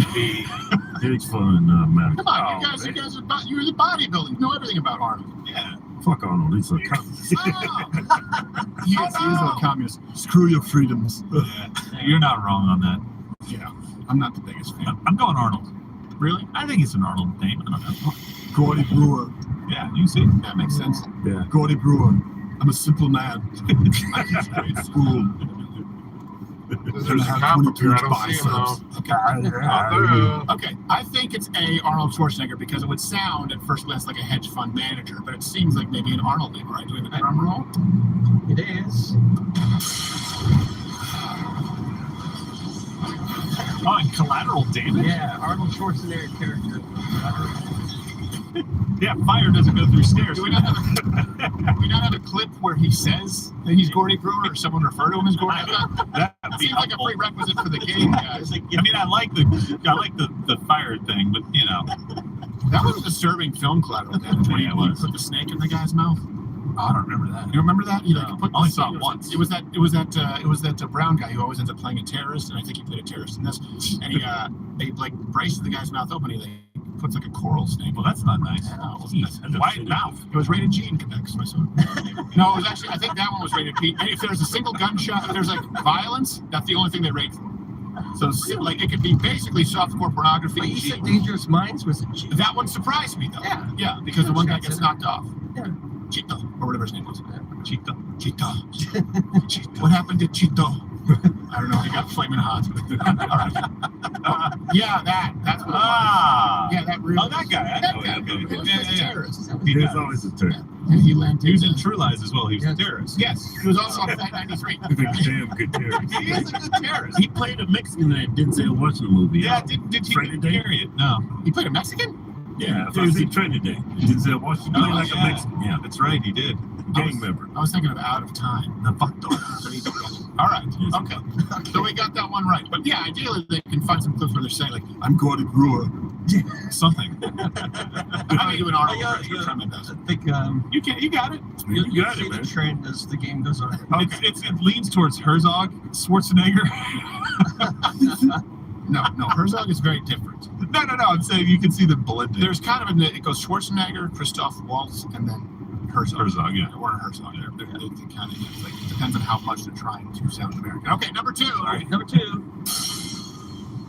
Hedge fund manager. Come on, you guys are about, you're the bodybuilding. You know everything about Arnold. Yeah. Fuck Arnold. He's a communist. Oh. He is a communist. Screw your freedoms. You're not wrong on that. Yeah, I'm not the biggest fan. I'm going Arnold. Really? I think it's an Arnold name. I don't know. Gordy Brewer. Yeah, you see. That makes sense. Yeah. Gordy Brewer. I'm a simple man. I teach grade school. There's a cop up here. I don't see him though. Okay, I think it's A, Arnold Schwarzenegger, because it would sound at first glance like a hedge fund manager, but it seems like maybe an Arnold name. All right, do we have a drum roll? It is. Oh, and collateral damage? Yeah, Arnold Schwarzenegger character. Yeah, fire doesn't go through stairs. Do we not have a clip where he says that he's Gordy Brewer, or someone refer to him as Gordy Brewer? That'd It be seems like a helpful. prerequisite for the game, guys. I mean, I like the fire thing, but you know, That was a disturbing film, collateral damage. When Yeah, it he was. put the snake in the guy's mouth. I don't remember that. You remember that? He like No, put I only the- saw it once. It was that brown guy who always ends up playing a terrorist, and I think he played a terrorist in this. And he like braces the guy's mouth open. He like puts like a coral snake. Well, that's not nice. No, it Jeez, wasn't. wide mouth. It was rated G in Quebec, so I saw it. No, it was actually, I think that one was rated P. And if there's a single gunshot, if there's like violence, that's the only thing they rate for. So like it could be basically softcore pornography. But you G. said Dangerous Minds was a G. That one surprised me though. Yeah. Yeah, because the one guy gets knocked off. Yeah. Cheeto, or whatever his name was. Cheetah. Cheeto. What happened to Cheeto? I don't know. He got flaming hot. All right. Yeah, that's what it was. Ah. Yeah, that really. Oh, that guy. I That know guy. him. He was Yeah, a yeah. terrorist. There's always a turn. And he landed. He was in True Lies as well. He was a terrorist. Yes, he was also on Flight 93. He's a damn good terrorist. He is a good terrorist. He played a Mexican in that Denzel Washington movie. Yeah, did he Training Day? carry it? No. He played a Mexican? Yeah, if I was in Training Day. Denzel Washington played like a Mexican. Yeah, That's right, he did. gang member. I was thinking of Out of Time. The fuck dog. All right. Okay. So we got that one right. But yeah, ideally they can find some clips where they're saying like, "I'm Gordy Brewer." Something. How do you do an Arnold Yeah, impression? yeah. Try my best. I think You got it. you'll got see it, the man. trend as the game goes on. It leans towards Herzog, Schwarzenegger. No, Herzog is very different. No. I'm saying you can see them blended. There's kind of it goes Schwarzenegger, Christoph Waltz, and then Herzog. Herzog, yeah. Or Herzog. They kind of like it depends on how much they're trying to sound American. Okay, number 2. All right, number 2.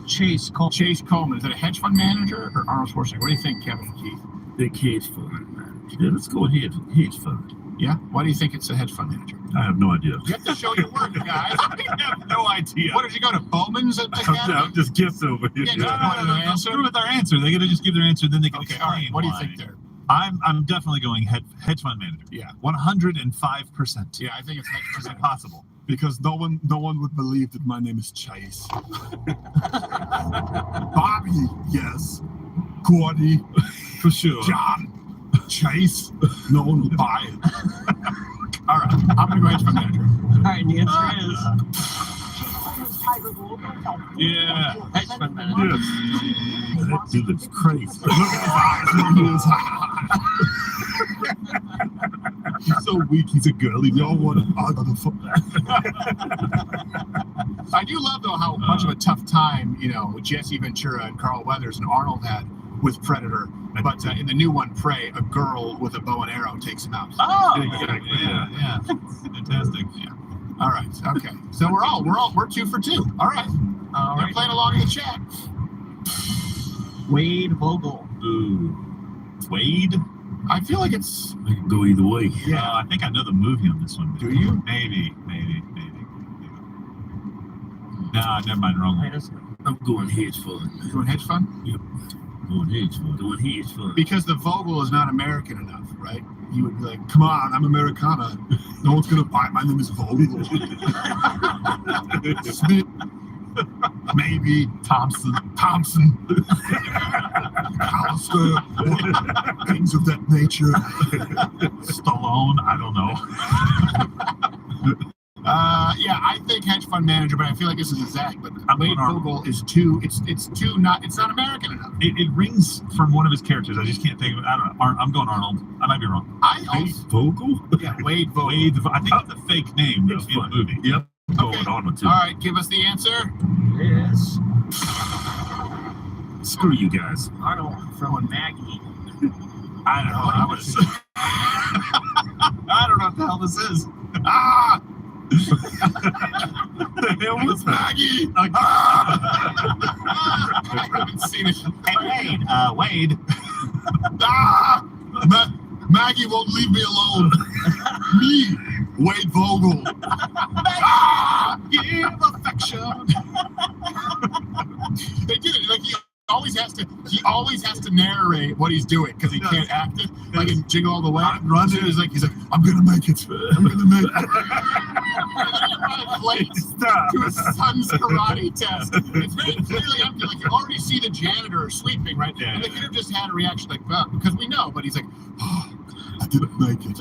Chase Coleman. Chase Coleman. Is that a hedge fund manager or Arnold Schwarzenegger? What do you think, Kevin and Keith? The hedge fund. Yeah, let's go ahead. Hedge fund. Yeah? Why do you think it's a hedge fund manager? I have no idea. You have to show your work, guys. I have no idea. What did you go to Bowman's at the I'm just guessing over here. Yeah, No, screw with our answer. They're gonna just give their answer, then they can Okay, explain all right. What do you why. think there? I'm definitely going hedge fund manager. Yeah. 105%. Yeah, I think it's It's impossible. Because no one would believe that my name is Chase. Bobby, yes. Gordy, For sure. John, Chase. No one will buy it. All right, I'm gonna go hedge fund manager. All right, and the answer is Yeah. hedge fund manager. Yes. That dude looks crazy. Look at his eyes. He's so weak. He's a girl. He don't want to. I do love though how much of a tough time Jesse Ventura and Carl Weathers and Arnold had with Predator, but in the new one, Prey, a girl with a bow and arrow takes him out. Oh, Exactly. Yeah. Fantastic. Yeah. All right. Okay. So we're 2 for 2. All right. all They're right. playing along in the chat. Wade Vogel. Ooh. Wade? I feel like it's. I can go either way. Yeah. I think I know the movie on this one. Do you? Maybe. Nah, never mind. Wrong Wait one. a second. I'm going hedge fund. You doing hedge fund? Going hedge fund. Because the Vogel is not American enough, right? You would be like, Come on, I'm Americana. No one's gonna buy it. My name is Vogel. Smith. Maybe Thompson. Hollister. Things of that nature. Stallone. I don't know. yeah, I think hedge fund manager, but I feel like this is a Zach. But I'm Wade going Vogel is too. It's not American enough. It rings from one of his characters. I just can't think of it. I don't know. I'm going Arnold. I might be wrong. Wade Vogel? Yeah, Wade Vogel. Wade. I think it's a fake name though, in the movie. Yep. I'm Okay. going Arnold too. All right, give us the answer. Yes. Screw you guys. Arnold throwing Maggie. I don't know what this is. I don't know what the hell this is. Ah! The hell was Maggie! I haven't seen it. Hey, Wade. Ah! Maggie won't leave me alone. Me, Wade Vogel. Ah! Give affection. They did it. Like he always has to narrate what he's doing because he can't act it. Like in Jingle All the Way. Running. He's like, I'm gonna make it. I'm gonna make it. late to his son's karate test. It's very clearly empty. Like you already see the janitor sweeping, right? Yeah. And they could have just had a reaction like, because we know, but he's like, I didn't make it.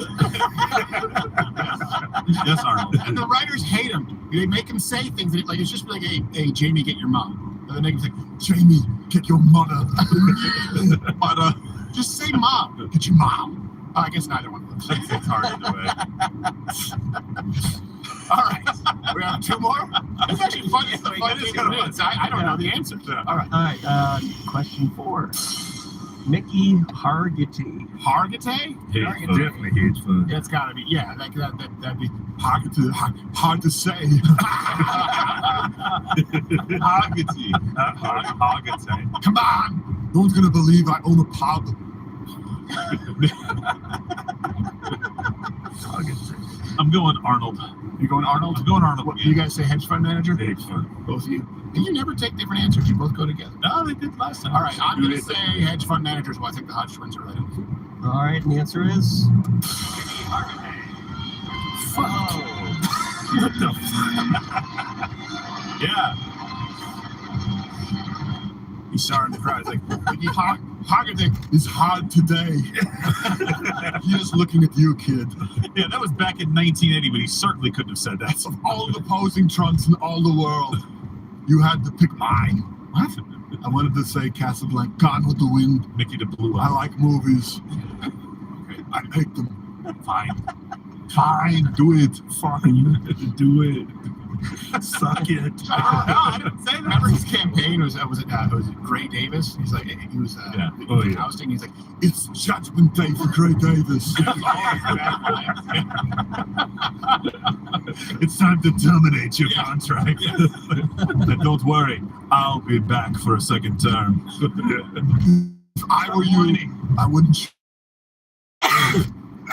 Yes, Arnold. and the writers hate him. They make him say things that, like, it's just like, hey, Jamie, get your mom. And they make him say, Jamie, get your mother. but just say mom. Get your mom. Oh, I guess neither one of them. It's hard either way. All right. We have 2 more? It's actually funny. It's the funniest thing to do. I don't know the answer. All right. All right. Question 4. Mickey Hargitay. Hargitay? Hedge fund. Definitely hedge fund. That's gotta be, yeah, that'd be Hard to say. Hargitay. Hargitay. come on. No one's gonna believe I own a pub. I'm going Arnold. You going Arnold? I'm going Arnold. What, you guys say hedge fund manager? Hedge fund. Both of you. And you never take different answers. You both go together. No, they did last time. All right, I'm going to say hedge fund managers. Well, I think the Hodge twins are right. All right, and the answer is Fuck. What the Yeah. He's sorry in the crowd. He's like, Hargitay. it's hard today. He's just looking at you, kid. Yeah, that was back in 1980, but he certainly couldn't have said that. Of all the posing trunks in all the world, you had to pick mine. What? I wanted to say Casablanca, Gone with the Wind. Mickey the Blue I Eye. like movies. Okay. I make them. Fine. Fine, do it. Fine. Do it. Suck it. No, I didn't say that. Remember his campaign was it Gray Davis? He's like, he was Yeah. Oh, yeah. ousting. He's like, It's Judgment Day for Gray Davis. It's time to terminate your Yeah. contract. But don't worry, I'll be back for a second term. If I were you, I wouldn't.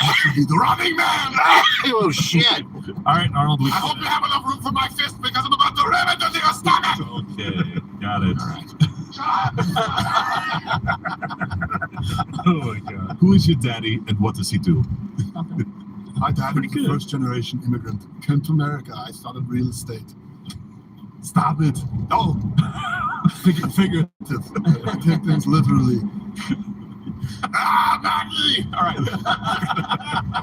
I should be the robbing man. oh shit! All right, Arnold. I hope you have enough room for my fist because I'm about to ram it into your stomach. Okay, got it. Oh my god. Who is your daddy and what does he do? My dad was a first-generation immigrant. came to America. I started real estate. Stop it. Oh, figurative. I take things literally. Maggie! All right.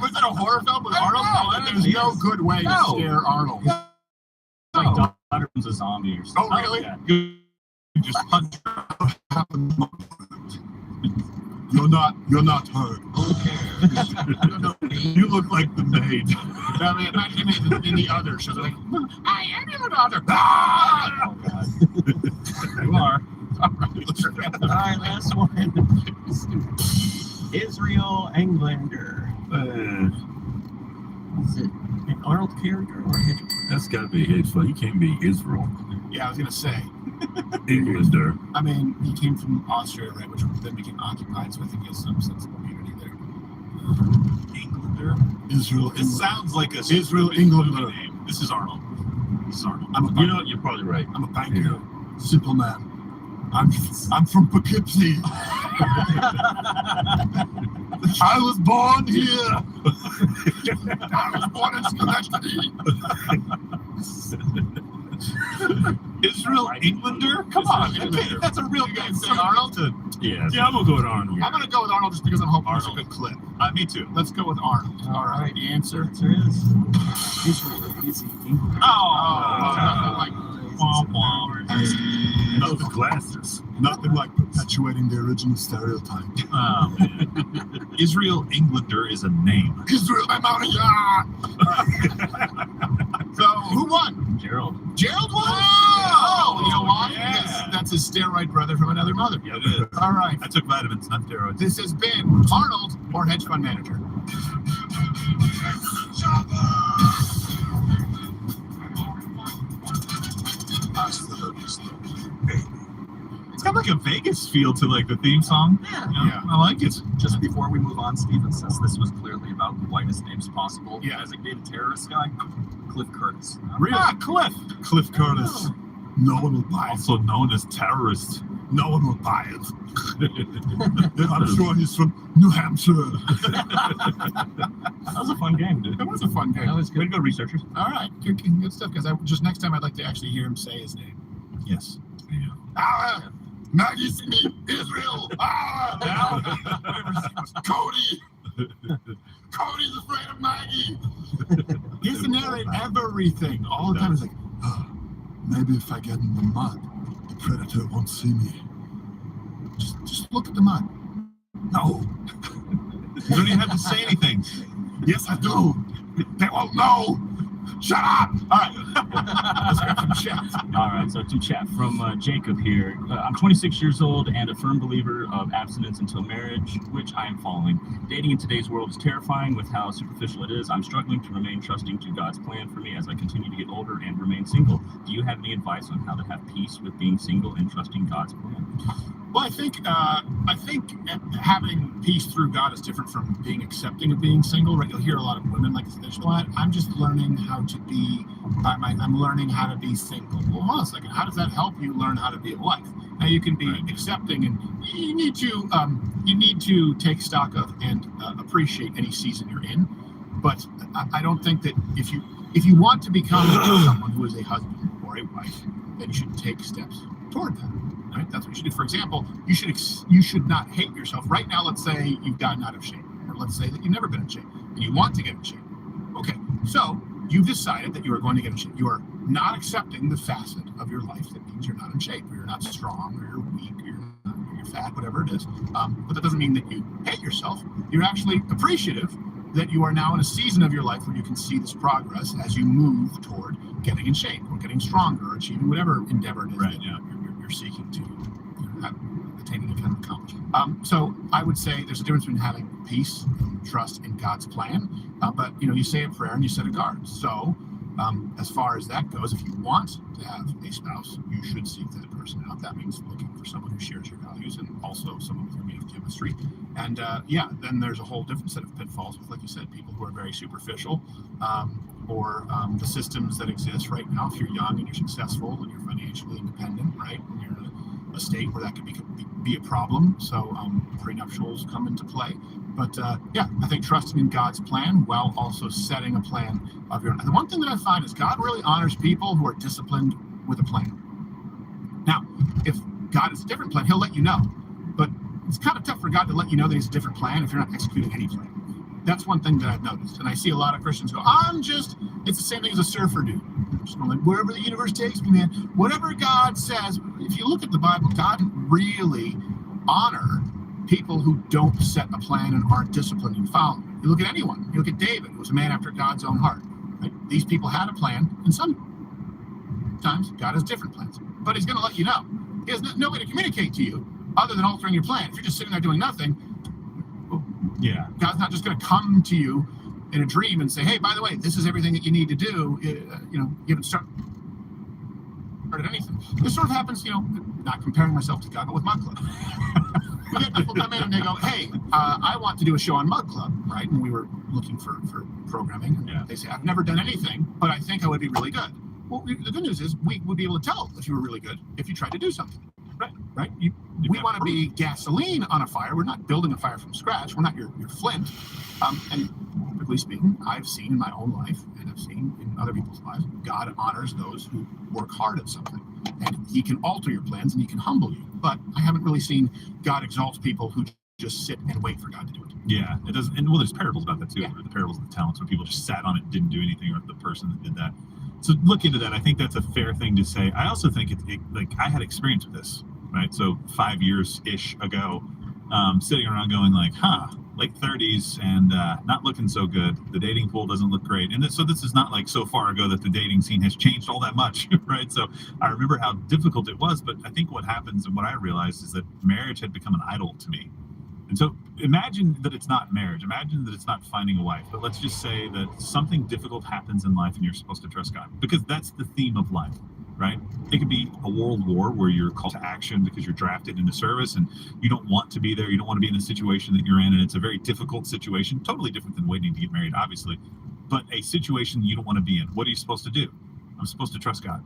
Was it a horror film with Arnold? There's no good way to scare Arnold. My daughter was a zombie or something. Oh, really? Yeah. You just punch. You're not heard. You look like the maid. I mean, imagine in the other show, they're like, I am your daughter. Ah! Oh, God. You are. All right, last one. Israel Englander. Is it an Arnold character or a Hitch? That's got to be Hitch. He can't be Israel. Yeah, I was going to say. Englander. I mean, he came from Austria, right, which then became occupied, so I think he has some sense of community there. Englander. Israel. It sounds like a Israel movie Englander. name. This is Arnold. This is Arnold. You know what? You're probably right. I'm a banker. Simple man. I'm from Poughkeepsie. I was born here. I was born in Schenectady. Israel Englander? Come on, that's a real guy. Say Arnold? Yeah, I'm gonna go with Arnold. I'm going to go with Arnold just because I'm hoping it's a good clip. Me too. Let's go with Arnold. All right, the answer. Answer is Israel Englander. Nothing like No, the glasses. Nothing like perpetuating the original stereotype. Israel Englander is a name. Israel, I'm out of here. So, who won? Gerald. Gerald won? Oh, you know why? Because that's his steroid brother from another mother. Yeah, it is. All right. I took vitamins, not steroids. This has been Arnold or hedge fund manager. It's got like a Vegas feel to like the theme song. Yeah. I like it. Just before we move on, Stephen says this was clearly about the whitest names possible. Yeah. Designated terrorist guy, Cliff Curtis. Really? Cliff. Cliff Curtis. No one will buy it. Also known as terrorist. No one will buy it. I'm sure he's from New Hampshire. That was a fun game, dude. That was a fun game. That was good. Way to go, researchers. All right. Good stuff. Because just next time I'd like to actually hear him say his name. Yes. Maggie Smith, Israel. Cody. Cody's afraid of Maggie. He has to narrate everything all the time. He's like, maybe if I get in the mud, the predator won't see me. Just look at the mud. No. You don't even have to say anything. Yes, I do. They won't know. Shut up. all right. Let's grab some chat. All right, so to chat from Jacob here. I'm 26 years old and a firm believer of abstinence until marriage, which I am following. Dating in today's world is terrifying with how superficial it is. I'm struggling to remain trusting to God's plan for me as I continue to get older and remain single. Do you have any advice on how to have peace with being single and trusting God's plan? Well, I think having peace through God is different from being accepting of being single. Right? You'll hear a lot of women like this. Well, I'm just learning how to be. I'm learning how to be single. Well, hold on a second. How does that help you learn how to be a wife? Now you can be accepting, and you need to take stock of and appreciate any season you're in. But I don't think that if you want to become someone who is a husband or a wife, then you should take steps toward that. Right? That's what you should do. For example, you should not hate yourself. Right now, let's say you've gotten out of shape, or let's say that you've never been in shape and you want to get in shape. Okay, so you've decided that you are going to get in shape. You are not accepting the facet of your life that means you're not in shape, or you're not strong, or you're weak, or you're fat, whatever it is. But that doesn't mean that you hate yourself. You're actually appreciative that you are now in a season of your life where you can see this progress as you move toward getting in shape, or getting stronger, or achieving whatever endeavor it is that you're seeking to attain any kind of accomplishment. So I would say there's a difference between having peace and trust in God's plan, but you say a prayer and you set a guard. So as far as that goes, if you want to have a spouse, you should seek that person out. That means looking for someone who shares your values and also someone with whom you have chemistry. And then there's a whole different set of pitfalls with, like you said, people who are very superficial, or the systems that exist right now. If you're young and you're successful and you're financially independent, right, and you're in a state where that can be a problem. So prenuptials come into play. But yeah, I think trusting in God's plan while also setting a plan of your own. And the one thing that I find is God really honors people who are disciplined with a plan. Now, if God has a different plan, he'll let you know. But it's kind of tough for God to let you know that he's a different plan if you're not executing any plan. That's one thing that I've noticed. And I see a lot of Christians go, it's the same thing as a surfer dude. Just going like, wherever the universe takes me, man. Whatever God says, if you look at the Bible, God really honor people who don't set a plan and aren't disciplined in following it. You look at anyone. You look at David, who was a man after God's own heart. Right? These people had a plan, and sometimes God has different plans. But he's going to let you know. He has no way to communicate to you other than altering your plan. If you're just sitting there doing nothing, God's not just going to come to you in a dream and say, hey, by the way, this is everything that you need to do. You haven't started anything. This sort of happens, not comparing myself to God, but with Mug Club. We get people come in and they go, hey, I want to do a show on Mug Club, right? And we were looking for programming. And they say, I've never done anything, but I think I would be really good. Well, the good news is we would be able to tell if you were really good if you tried to do something. Right? We want to be gasoline on a fire. We're not building a fire from scratch. We're not your flint. And typically speaking, I've seen in my own life, and I've seen in other people's lives, God honors those who work hard at something. And he can alter your plans and he can humble you. But I haven't really seen God exalt people who just sit and wait for God to do it. Yeah, it does. And there's parables about that too. Yeah. The parables of the talents where people just sat on it and didn't do anything, or the person that did that. So look into that. I think that's a fair thing to say. I also think like I had experience with this, right? So 5 years-ish ago, sitting around going like, late 30s and not looking so good. The dating pool doesn't look great. And so this is not like so far ago that the dating scene has changed all that much, right? So I remember how difficult it was, but I think what happens and what I realized is that marriage had become an idol to me. And so imagine that it's not marriage. Imagine that it's not finding a wife. But let's just say that something difficult happens in life and you're supposed to trust God, because that's the theme of life, right? It could be a world war where you're called to action because you're drafted into service and you don't want to be there. You don't want to be in the situation that you're in. And it's a very difficult situation, totally different than waiting to get married, obviously, but a situation you don't want to be in. What are you supposed to do? I'm supposed to trust God.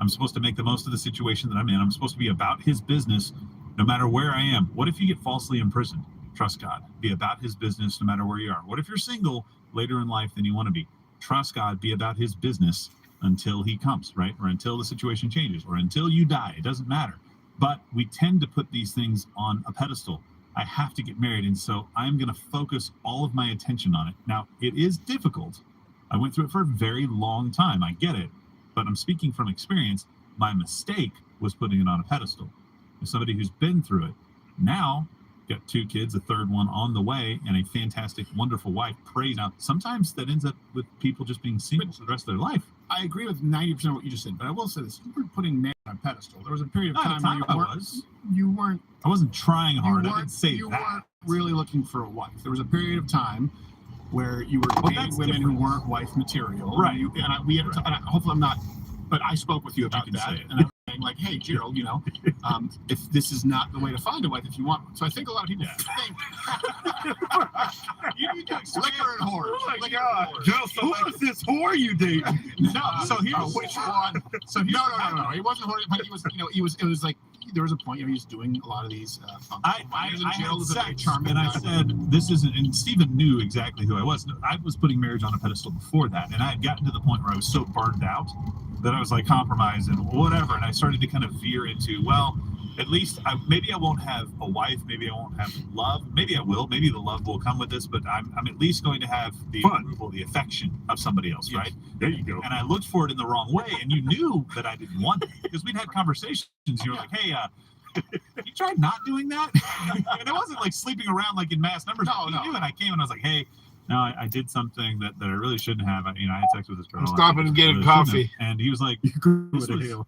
I'm supposed to make the most of the situation that I'm in. I'm supposed to be about his business no matter where I am. What if you get falsely imprisoned? Trust God. Be about his business no matter where you are. What if you're single later in life than you want to be? Trust God. Be about his business until he comes, right? Or until the situation changes, or until you die. It doesn't matter. But we tend to put these things on a pedestal. I have to get married, and so I'm going to focus all of my attention on it. Now, it is difficult. I went through it for a very long time. I get it. But I'm speaking from experience. My mistake was putting it on a pedestal. As somebody who's been through it, now got 2 kids, a third one on the way, and a fantastic, wonderful wife. Praise. Now, sometimes that ends up with people just being single for the rest of their life. I agree with 90% of what you just said, but I will say this: you were putting marriage on a pedestal. There was a period of time where you weren't. I wasn't trying hard. I didn't say you that. Weren't really looking for a wife. There was a period of time where you were dating women who weren't wife material, right? We had. And hopefully, I'm not. But I spoke with you about that, and I'm saying like, hey, Gerald, if this is not the way to find a wife, if you want one. So I think a lot of people think you need to liquor and whore. Oh my God, who is this whore you dating? No, so here's which one. So no, he wasn't whore, but he was. It was like there was a point. He was doing a lot of these. I had sex, and I said this isn't. And Stephen knew exactly who I was. I was putting marriage on a pedestal before that, and I had gotten to the point where I was so burned out that I was like compromised and whatever, and I started to kind of veer into, well, at least maybe I won't have a wife, maybe I won't have love, maybe I will, maybe the love will come with this, but I'm at least going to have the approval, the affection of somebody else, right? There you go. And I looked for it in the wrong way, and you knew that I didn't want it because we'd had conversations. You were like, hey, you tried not doing that? And it wasn't like sleeping around like in mass numbers. No. You knew, and I came and I was like, hey, no, I did something that I really shouldn't have. I had sex with this girl. I'm stopping and getting coffee. And he was like, this was, little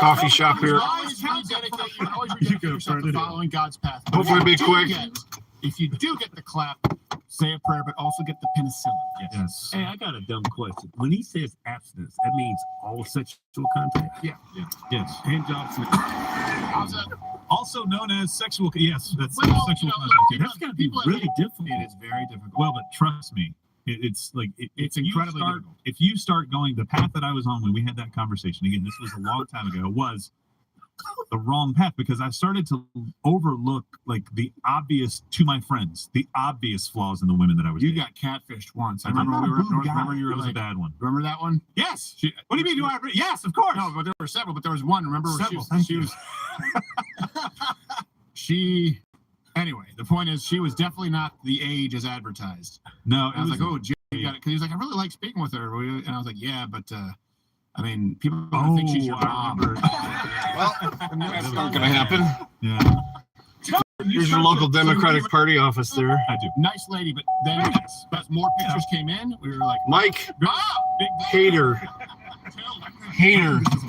coffee shop here. Always rededicate yourself to following God's path. Hopefully be quick. If you do get the clap, say a prayer, but also get the penicillin. Yes. Hey, I got a dumb question. When he says abstinence, that means all sexual contact? Yeah. Yes. Hand jobs. How's that? Also known as sexual. Yes, that's Well, sexual look, contact. That's got to be really difficult. It is very difficult. Well, but trust me, it's like It's incredibly difficult. If you start going the path that I was on when we had that conversation, again, this was a long time ago, was the wrong path, because I've started to overlook like the obvious to my friends, the obvious flaws in the women that I was. You dating. got catfished once. I I'm remember not we a were. boob guy. Remember you were It was like, a bad one. remember that one? Yes. What do you mean? Do I? Yes, of course. No, but there were several. But there was one. Remember? Several, She thank you. was. She. Anyway, the point is, she was definitely not the age as advertised. No, And I was like, oh, Jay, you got it. Because he was like, I really like speaking with her. And I was like, yeah, but I mean, people are gonna think she's your mom. Well, that's not going to happen. Yeah. Here's your local Democratic Party office there. I do. Nice lady, but then as more pictures came in, we were like, Mike big Hader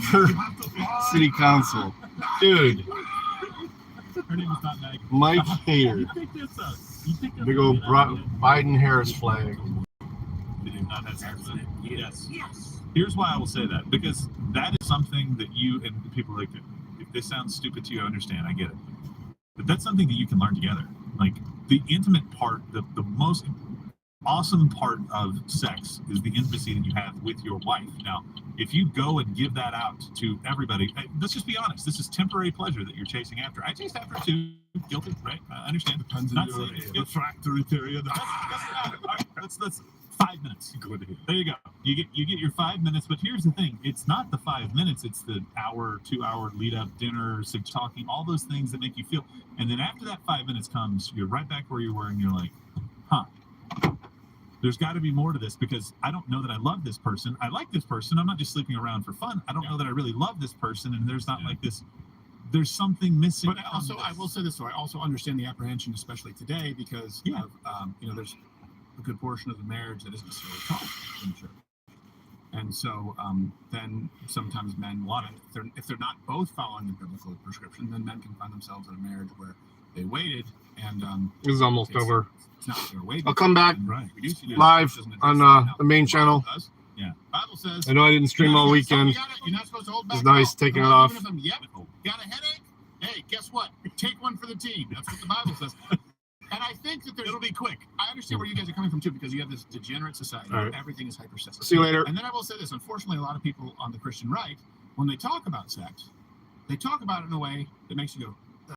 for city council. Dude, Her name is not Maggie. Mike Hader. You think that's a Big old Biden-Harris flag. They did not have sex with it. Yes. Here's why I will say that, because that is something that you and people like, if this sounds stupid to you, I understand, I get it. But that's something that you can learn together. Like the intimate part, the most awesome part of sex is the intimacy that you have with your wife. Now, if you go and give that out to everybody, let's just be honest, this is temporary pleasure that you're chasing after. I chased after it too. Guilty, right? I understand. Depends Not on saying it's your refractory period. Doesn't matter. All right, that's 5 minutes. There you go. You get your 5 minutes, but here's the thing: it's not the 5 minutes; it's the hour, 2 hour lead up, dinner, talking, all those things that make you feel. And then after that 5 minutes comes, you're right back where you were, and you're like, huh. There's got to be more to this, because I don't know that I love this person. I like this person. I'm not just sleeping around for fun. I don't know that I really love this person, and there's not like this. There's something missing. But also, I will say this, though. I also understand the apprehension, especially today, because of, there's a good portion of the marriage that isn't necessarily taught in church. And so then sometimes men want it. If they're not both following the biblical prescription, then men can find themselves in a marriage where they waited and This is almost over. it's not their waiting. I'll come back Right. live on the main channel. Yeah. Bible says. I know I didn't stream all weekend. You're not supposed to hold back. It's nice out. taking it Even off. if I'm, got a headache? Hey, guess what? Take one for the team. That's what the Bible says. And I think that it'll be quick. I understand where you guys are coming from too, because you have this degenerate society where everything is hypersensitive. See you later. And then I will say this: unfortunately, a lot of people on the Christian right, when they talk about sex, they talk about it in a way that makes you go,